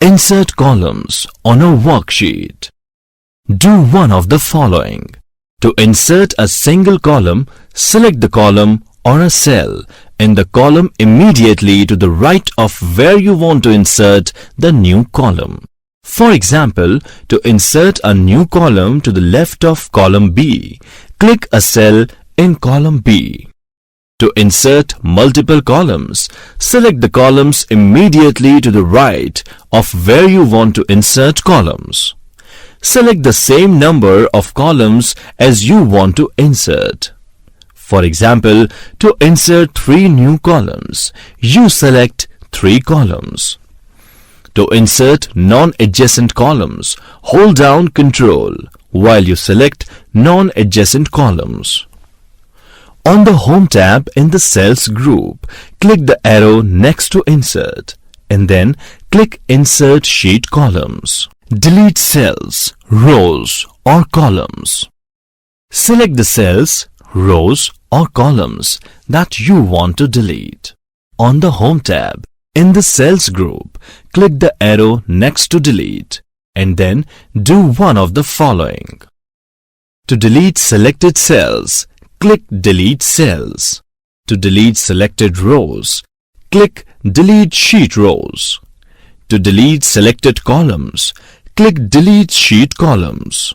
Insert columns on a worksheet. Do one of the following. To insert a single column, select the column or a cell in the column immediately to the right of where you want to insert the new column. For example, to insert a new column to the left of column B, click a cell in column B. To insert multiple columns, select the columns immediately to the right of where you want to insert columns. Select the same number of columns as you want to insert. For example, to insert 3 new columns, you select 3 columns. To insert non-adjacent columns, hold down Ctrl while you select non-adjacent columns. On the Home tab in the Cells group, click the arrow next to Insert and then click Insert Sheet Columns. Delete cells, rows or columns. Select the cells, rows or columns that you want to delete. On the Home tab in the Cells group, click the arrow next to Delete and then do one of the following. To delete selected cells, click Delete Cells. To delete selected rows, click Delete Sheet Rows. To delete selected columns, click Delete Sheet Columns.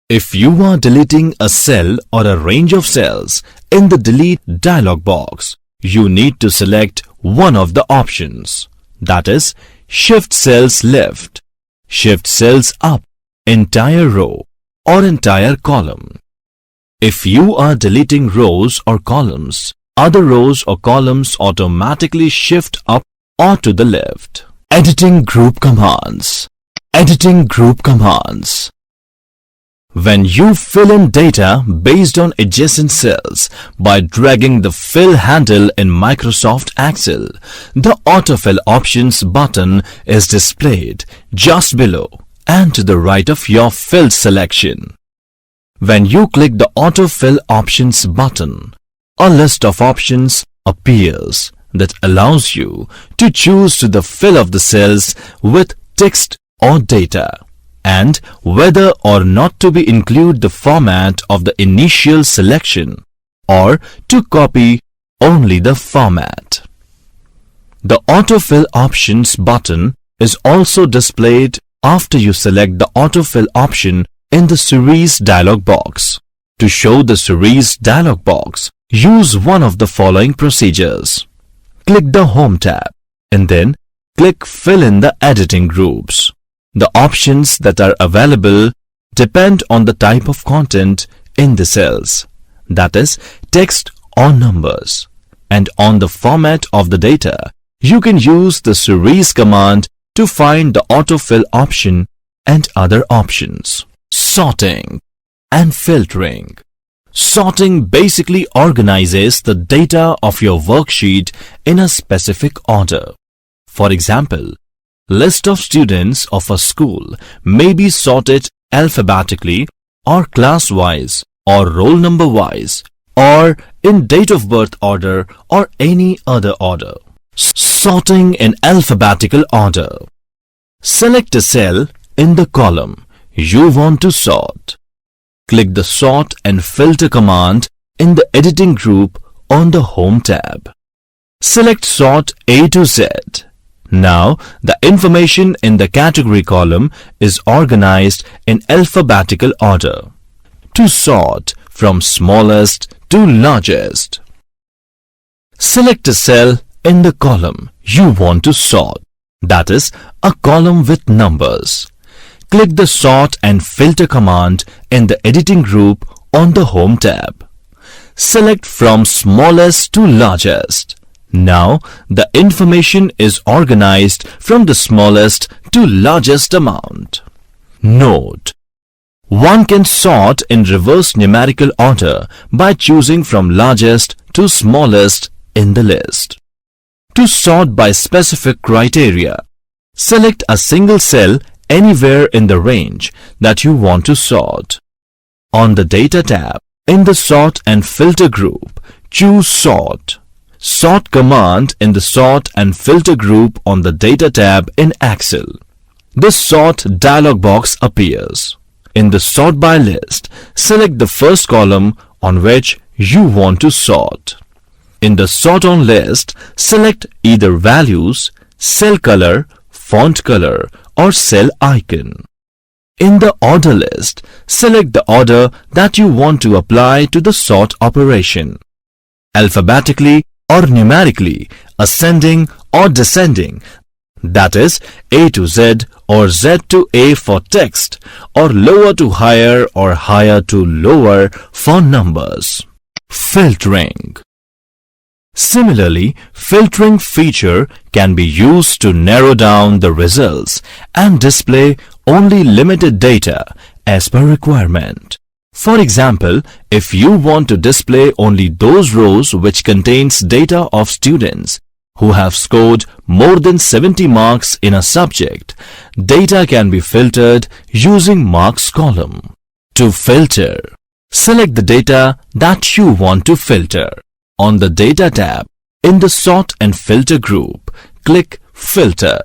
If you are deleting a cell or a range of cells in the Delete dialog box, you need to select one of the options, that is, Shift Cells Left, Shift Cells Up, Entire Row or Entire Column. If you are deleting rows or columns, other rows or columns automatically shift up or to the left. Editing Group Commands. Editing Group Commands. When you fill in data based on adjacent cells by dragging the Fill handle in Microsoft Excel, the Autofill Options button is displayed just below and to the right of your filled selection. When you click the Autofill Options button, a list of options appears that allows you to choose to the fill of the cells with text or data, and whether or not to be include the format of the initial selection or to copy only the format. The Autofill Options button is also displayed after you select the Autofill option in the Series dialog box. To show the Series dialog box, use one of the following procedures. Click the Home tab and then click Fill in the editing groups. The options that are available depend on the type of content in the cells, that is, text or numbers, and on the format of the data. You can use the Series command to find the Autofill option and other options. Sorting and filtering. Sorting basically organizes the data of your worksheet in a specific order. For example, list of students of a school may be sorted alphabetically or class-wise or roll number-wise or in date of birth order or any other order. Sorting in alphabetical order. Select a cell in the column you want to sort. Click the Sort and Filter command in the Editing group on the Home tab. Select Sort A to Z. Now, the information in the category column is organized in alphabetical order. To sort from smallest to largest, select a cell in the column you want to sort, that is, a column with numbers. Click the Sort and Filter command in the Editing group on the Home tab. Select from smallest to largest. Now, the information is organized from the smallest to largest amount. Note: one can sort in reverse numerical order by choosing from largest to smallest in the list. To sort by specific criteria, select a single cell anywhere in the range that you want to sort. On the Data tab, in the Sort and Filter group, choose Sort. Sort command in the Sort and Filter group on the Data tab in Excel. The Sort dialog box appears. In the Sort by list, select the first column on which you want to sort. In the Sort On list, select either Values, Cell Color, Font Color, or Cell Icon. In the Order list, select the order that you want to apply to the sort operation. Alphabetically or numerically, ascending or descending, that is A to Z or Z to A for text, or lower to higher or higher to lower for numbers. Filtering. Similarly, filtering feature can be used to narrow down the results and display only limited data as per requirement. For example, if you want to display only those rows which contains data of students who have scored more than 70 marks in a subject, data can be filtered using marks column. To filter, select the data that you want to filter. On the Data tab, in the Sort and Filter group, click Filter.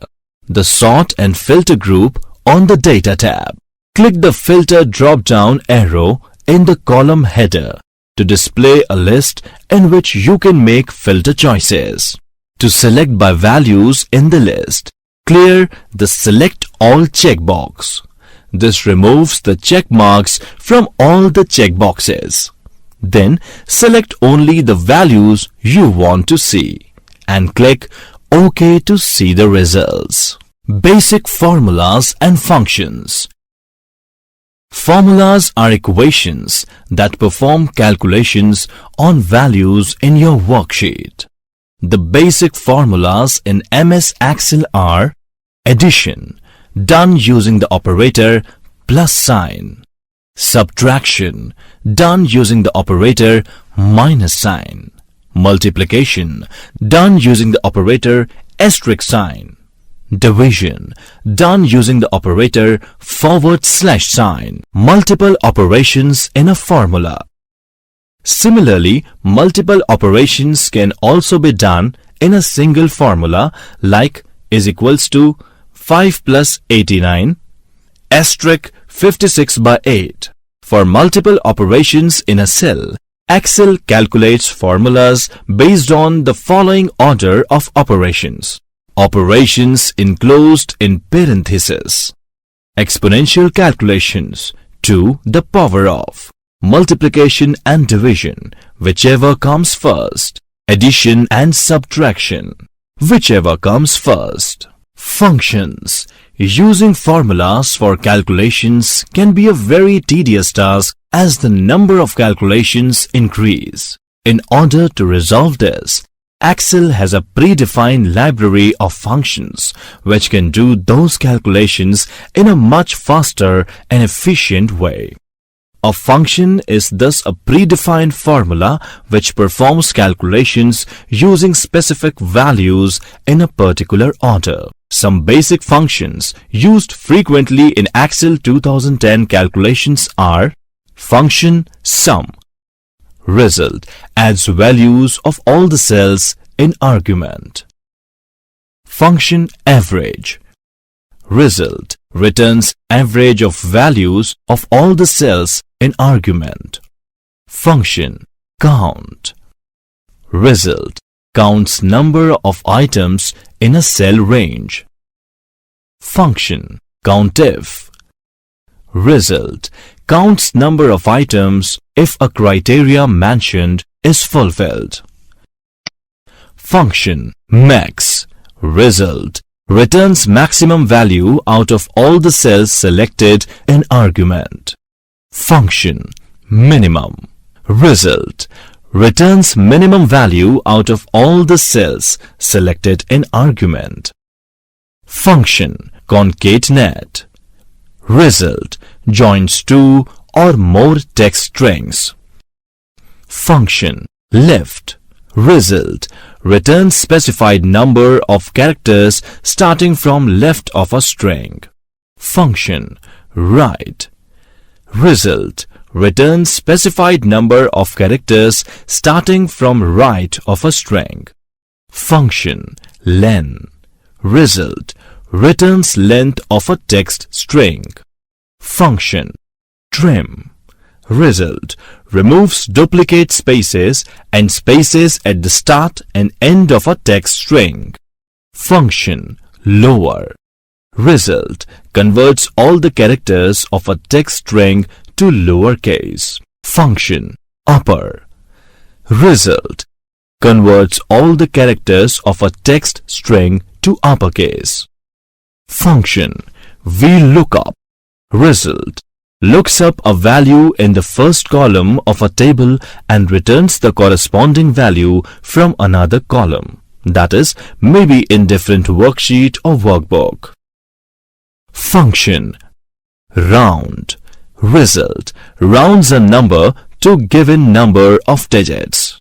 The Sort and Filter group on the Data tab. Click the Filter drop-down arrow in the column header to display a list in which you can make filter choices. To select by values in the list, clear the Select All checkbox. This removes the check marks from all the checkboxes. Then select only the values you want to see and click OK to see the results. Basic formulas and functions. Formulas are equations that perform calculations on values in your worksheet. The basic formulas in MS Excel are addition, done using the operator plus sign. Subtraction, done using the operator minus sign. Multiplication, done using the operator asterisk sign. Division, done using the operator / sign. Multiple operations in a formula. Similarly, multiple operations can also be done in a single formula like is equals to 5 plus 89 asterisk 56 by 8. For multiple operations in a cell, Excel calculates formulas based on the following order of operations. Operations enclosed in parentheses. Exponential calculations, to the power of. Multiplication and division, whichever comes first. Addition and subtraction, whichever comes first. Functions. Using formulas for calculations can be a very tedious task as the number of calculations increase. In order to resolve this, Excel has a predefined library of functions which can do those calculations in a much faster and efficient way. A function is thus a predefined formula which performs calculations using specific values in a particular order. Some basic functions used frequently in Excel 2010 calculations are function sum. Result adds values of all the cells in argument. Function average. Result returns average of values of all the cells in argument. Function count. Result counts number of items in a cell range. Function COUNTIF. Result counts number of items if a criteria mentioned is fulfilled. Function MAX. Result returns maximum value out of all the cells selected in argument. Function minimum. Result returns minimum value out of all the cells selected in argument. Function Concatenate. Result joins two or more text strings. Function Left. Result returns specified number of characters starting from left of a string. Function Right. Result returns specified number of characters starting from right of a string. Function len. Result returns length of a text string. Function trim. Result: removes duplicate spaces and spaces at the start and end of a text string. Function: lower. Result: converts all the characters of a text string to lowercase. Function: upper. Result: converts all the characters of a text string to uppercase. Function: VLOOKUP. Result: looks up a value in the first column of a table and returns the corresponding value from another column, that is, maybe in different worksheet or workbook. Function: round. Result: rounds a number to given number of digits.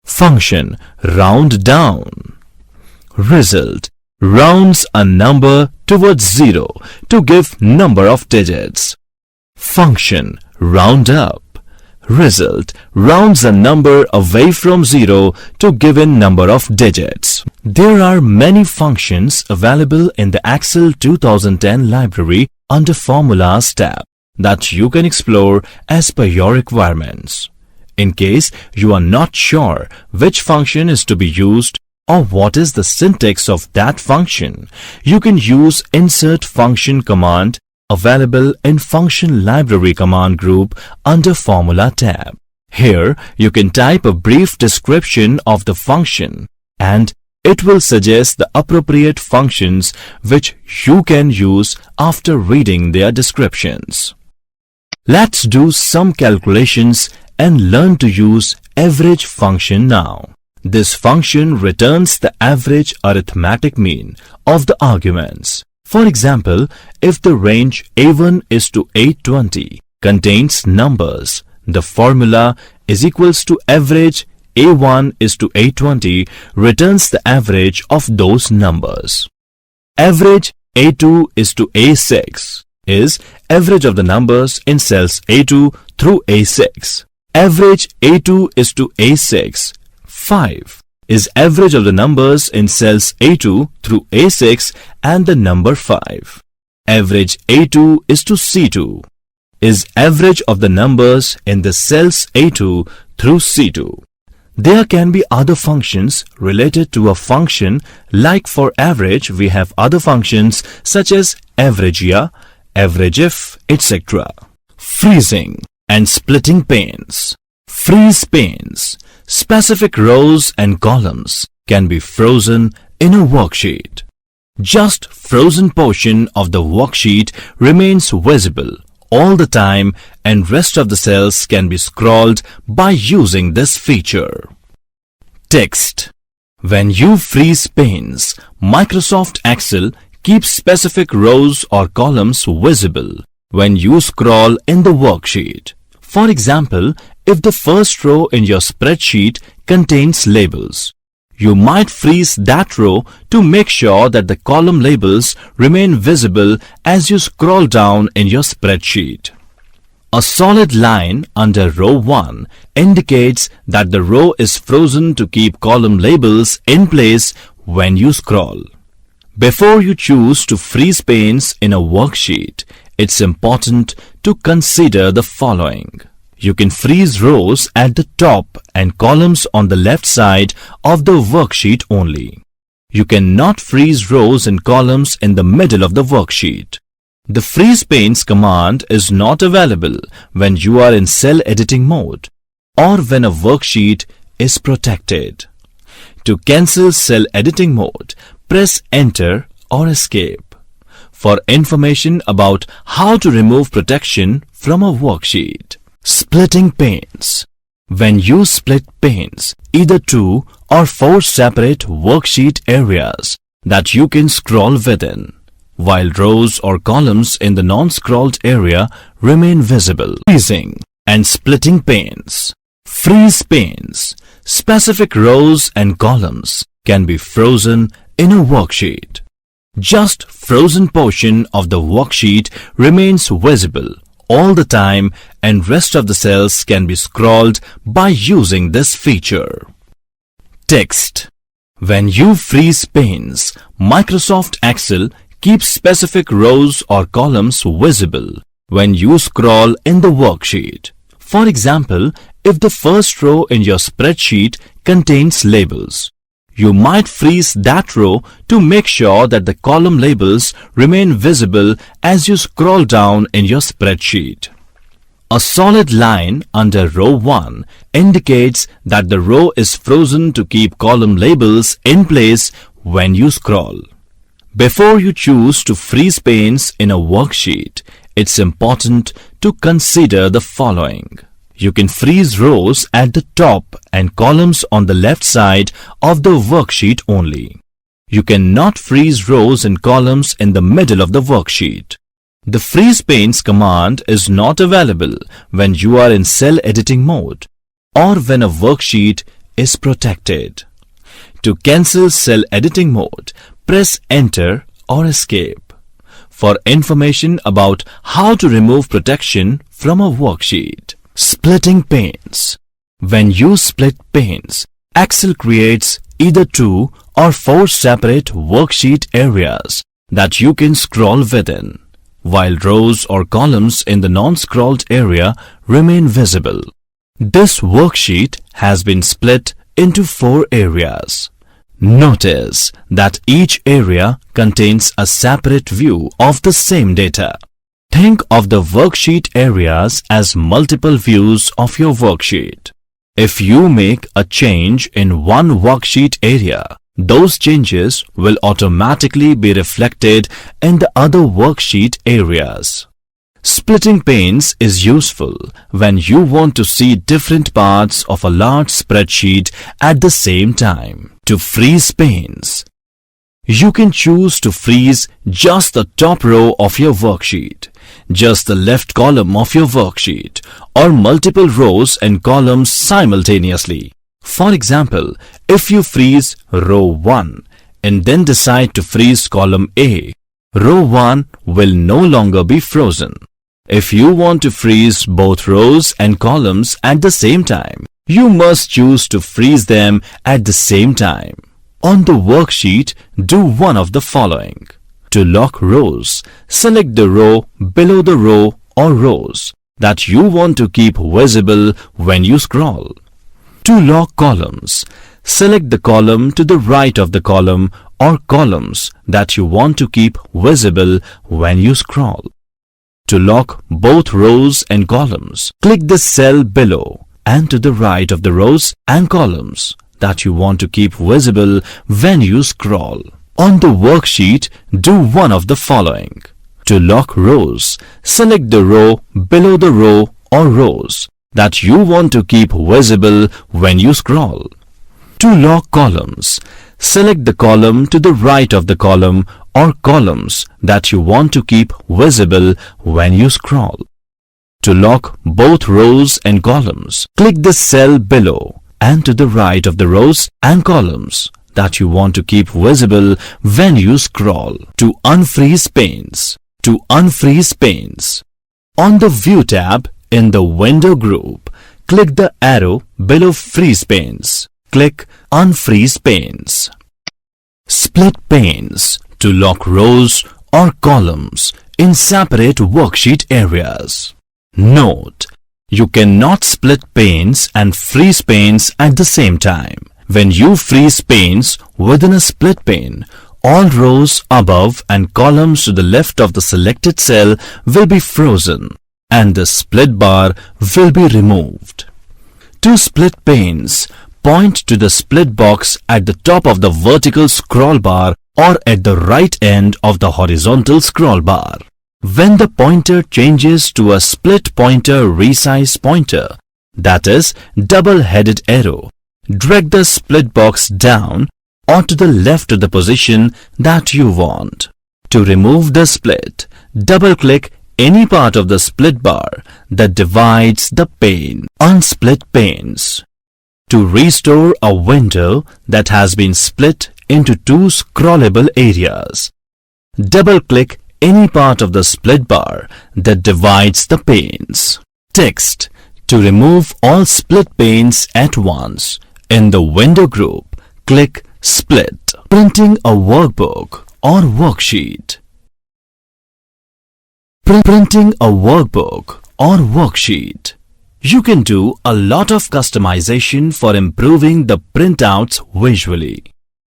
Function: round down. Result: rounds a number towards 0 to give number of digits. Function: round up. Result: rounds a number away from 0 to given number of digits. There are many functions available in the Excel 2010 library under Formulas tab that you can explore as per your requirements. In case you are not sure which function is to be used or what is the syntax of that function, you can use Insert Function command available in Function Library command group under Formula tab. Here you can type a brief description of the function and it will suggest the appropriate functions which you can use after reading their descriptions. Let's do some calculations and learn to use average function now. This function returns the average arithmetic mean of the arguments. For example, if the range A1 is to A20 contains numbers, the formula is equals to average A1 is to A20 returns the average of those numbers. Average A2 is to A6 is average of the numbers in cells A2 through A6. Average A2 is to A6, 5 is average of the numbers in cells A2 through A6 and the number 5. Average A2 is to C2 is average of the numbers in the cells A2 through C2. There can be other functions related to a function, like for average we have other functions such as average year, average if, etc. Freezing and splitting panes. Freeze panes. Specific rows and columns can be frozen in a worksheet. Just frozen portion of the worksheet remains visible all the time and rest of the cells can be scrolled by using this feature. Text. When you freeze panes, Microsoft Excel keeps specific rows or columns visible when you scroll in the worksheet. For example, if the first row in your spreadsheet contains labels, you might freeze that row to make sure that the column labels remain visible as you scroll down in your spreadsheet. A solid line under row 1 indicates that the row is frozen to keep column labels in place when you scroll. Before you choose to freeze panes in a worksheet, it's important to consider the following. You can freeze rows at the top and columns on the left side of the worksheet only. You cannot freeze rows and columns in the middle of the worksheet. The Freeze Panes command is not available when you are in cell editing mode or when a worksheet is protected. To cancel cell editing mode, press Enter or Escape. For information about how to remove protection from a worksheet. Splitting panes. When you split panes, either 2 or 4 separate worksheet areas that you can scroll within, while rows or columns in the non-scrolled area remain visible. Freezing and splitting panes. Freeze panes. Specific rows and columns can be frozen in a worksheet. Just frozen portion of the worksheet remains visible all the time and rest of the cells can be scrolled by using this feature. Text. When you freeze panes, Microsoft Excel keeps specific rows or columns visible when you scroll in the worksheet. For example, if the first row in your spreadsheet contains labels, you might freeze that row to make sure that the column labels remain visible as you scroll down in your spreadsheet. A solid line under row 1 indicates that the row is frozen to keep column labels in place when you scroll. Before you choose to freeze panes in a worksheet, it's important to consider the following. You can freeze rows at the top and columns on the left side of the worksheet only. You cannot freeze rows and columns in the middle of the worksheet. The Freeze Panes command is not available when you are in cell editing mode or when a worksheet is protected. To cancel cell editing mode, press Enter or Escape. For information about how to remove protection from a worksheet. Splitting panes. When you split panes, Excel creates either 2 or 4 separate worksheet areas that you can scroll within, while rows or columns in the non-scrolled area remain visible. This worksheet has been split into 4 areas. Notice that each area contains a separate view of the same data. Think of the worksheet areas as multiple views of your worksheet. If you make a change in one worksheet area, those changes will automatically be reflected in the other worksheet areas. Splitting panes is useful when you want to see different parts of a large spreadsheet at the same time. To freeze panes, you can choose to freeze just the top row of your worksheet, just the left column of your worksheet, or multiple rows and columns simultaneously. For example, if you freeze row 1 and then decide to freeze column A, row 1 will no longer be frozen. If you want to freeze both rows and columns at the same time, you must choose to freeze them at the same time. On the worksheet, do one of the following. To lock rows, select the row below the row or rows that you want to keep visible when you scroll. To lock columns, select the column to the right of the column or columns that you want to keep visible when you scroll. To lock both rows and columns, click the cell below and to the right of the rows and columns that you want to keep visible when you scroll. On the worksheet, do one of the following. To lock rows, select the row below the row or rows that you want to keep visible when you scroll. To lock columns, select the column to the right of the column or columns that you want to keep visible when you scroll. To lock both rows and columns, click the cell below and to the right of the rows and columns that you want to keep visible when you scroll. To unfreeze panes. To unfreeze panes, on the View tab in the Window group, click the arrow below Freeze Panes. Click Unfreeze Panes. Split panes. To lock rows or columns in separate worksheet areas. Note: you cannot split panes and freeze panes at the same time. When you freeze panes within a split pane, all rows above and columns to the left of the selected cell will be frozen and the split bar will be removed. To split panes, point to the split box at the top of the vertical scroll bar or at the right end of the horizontal scroll bar. When the pointer changes to a split pointer resize pointer, that is double-headed arrow, drag the split box down or to the left to the position that you want. To remove the split, double-click any part of the split bar that divides the pane. Unsplit panes. To restore a window that has been split into 2 scrollable areas, double-click any part of the split bar that divides the panes. Text. To remove all split panes at once, in the Window group, click Split. Printing a workbook or worksheet. Printing a workbook or worksheet. You can do a lot of customization for improving the printouts visually.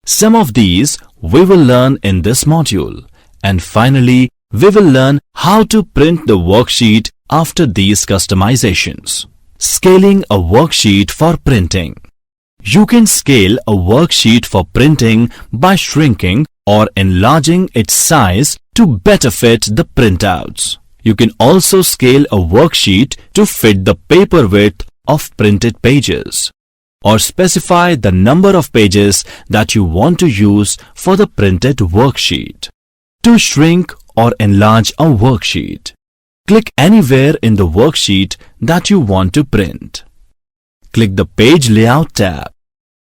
Some of these we will learn in this module, and finally we will learn how to print the worksheet after these customizations. Scaling a worksheet for printing. You can scale a worksheet for printing by shrinking or enlarging its size to better fit the printouts. You can also scale a worksheet to fit the paper width of printed pages, or specify the number of pages that you want to use for the printed worksheet. To shrink or enlarge a worksheet, click anywhere in the worksheet that you want to print. Click the Page Layout tab.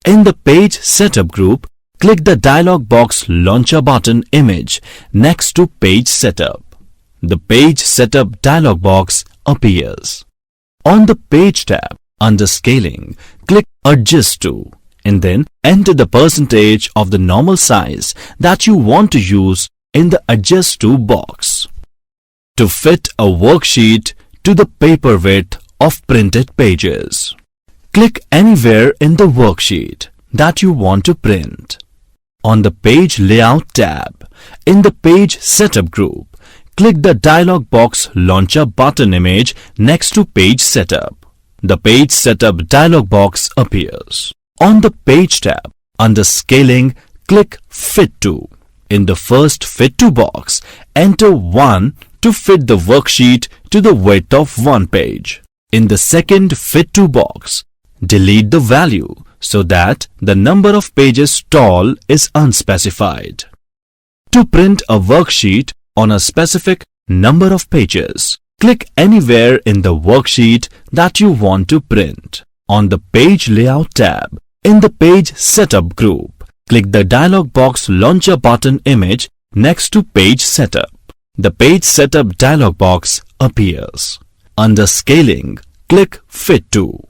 In the Page Setup group, click the dialog box Launcher button image next to Page Setup. The Page Setup dialog box appears. On the Page tab, under Scaling, click Adjust to, and then enter the percentage of the normal size that you want to use in the Adjust to box. To fit a worksheet to the paper width of printed pages, click anywhere in the worksheet that you want to print. On the Page Layout tab, in the Page Setup group, click the dialog box Launcher button image next to Page Setup. The Page Setup dialog box appears. On the Page tab, under Scaling, click Fit to. In the first Fit to box, enter 1 to fit the worksheet to the width of 1 page. In the second Fit to box, delete the value so that the number of pages tall is unspecified. To print a worksheet on a specific number of pages, click anywhere in the worksheet that you want to print. On the Page Layout tab, in the Page Setup group, click the dialog box Launcher button image next to Page Setup. The Page Setup dialog box appears. Under Scaling, click Fit to.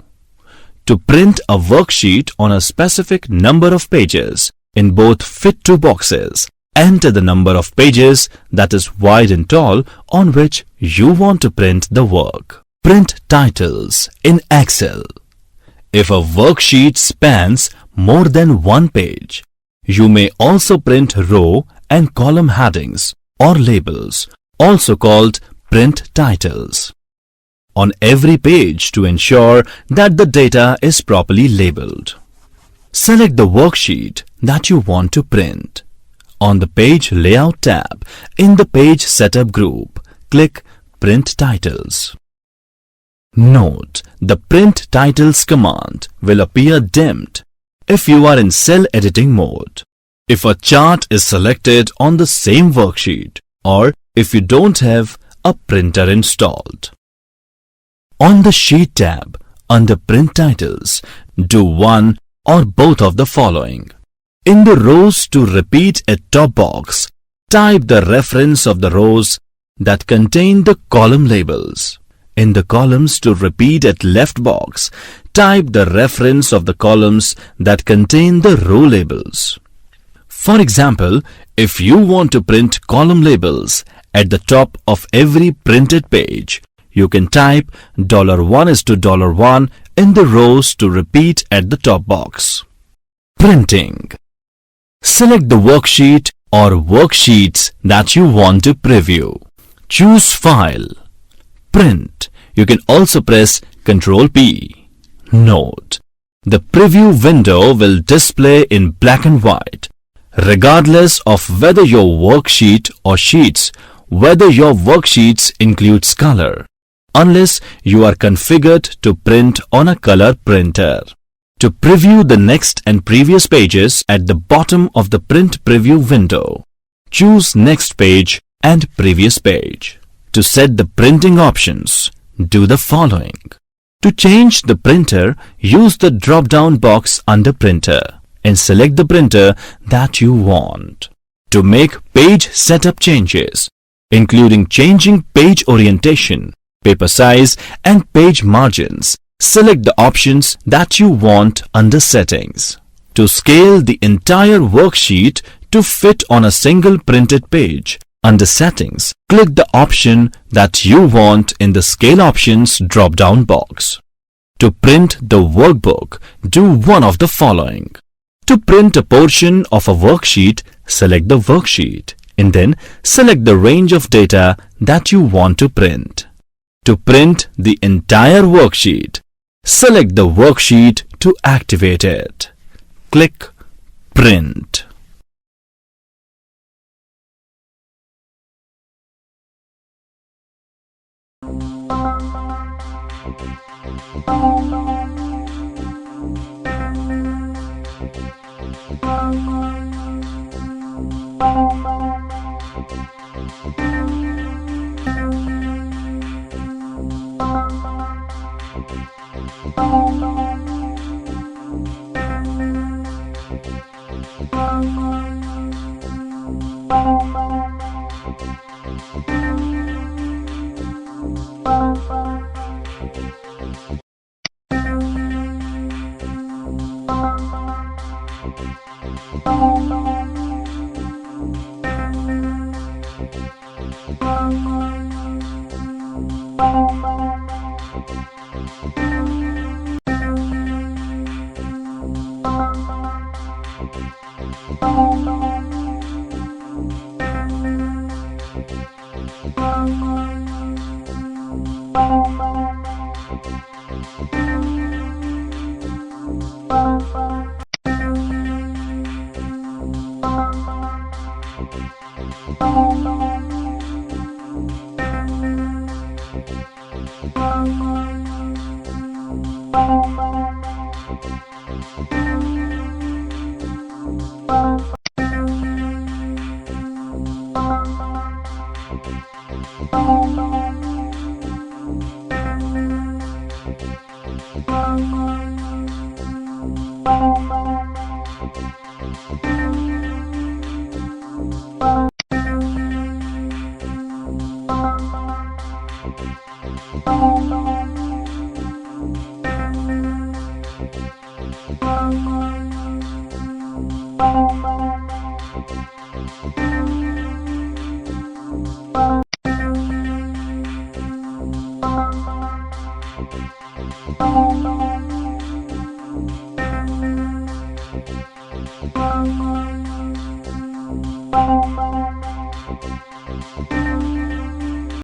To print a worksheet on a specific number of pages, in both Fit to boxes, enter the number of pages that is wide and tall on which you want to print the work. Print titles in Excel. If a worksheet spans more than 1 page, you may also print row and column headings or labels, also called print titles, on every page to ensure that the data is properly labeled. Select the worksheet that you want to print. On the Page Layout tab, in the Page Setup group, click Print Titles. Note, the Print Titles command will appear dimmed if you are in cell editing mode, if a chart is selected on the same worksheet, or if you don't have a printer installed. On the Sheet tab, under Print Titles, do one or both of the following. In the Rows to Repeat at top box, type the reference of the rows that contain the column labels. In the Columns to Repeat at left box, type the reference of the columns that contain the row labels. For example, if you want to print column labels at the top of every printed page, you can type $1 is to $1 in the Rows to Repeat at the top box. Printing. Select the worksheet or worksheets that you want to preview. Choose File. Print. You can also press Ctrl P. Note: the preview window will display in black and white, regardless of whether your worksheet or sheets, whether your worksheets includes color, unless you are configured to print on a color printer. To preview the next and previous pages at the bottom of the print preview window, choose Next Page and Previous Page. To set the printing options, do the following. To change the printer, use the drop-down box under Printer and select the printer that you want. To make page setup changes, including changing page orientation, paper size, and page margins, select the options that you want under Settings. To scale the entire worksheet to fit on a single printed page, under Settings, click the option that you want in the Scale Options drop-down box. To print the workbook, do one of the following. To print a portion of a worksheet, select the worksheet and then select the range of data that you want to print. To print the entire worksheet, select the worksheet to activate it. Click Print.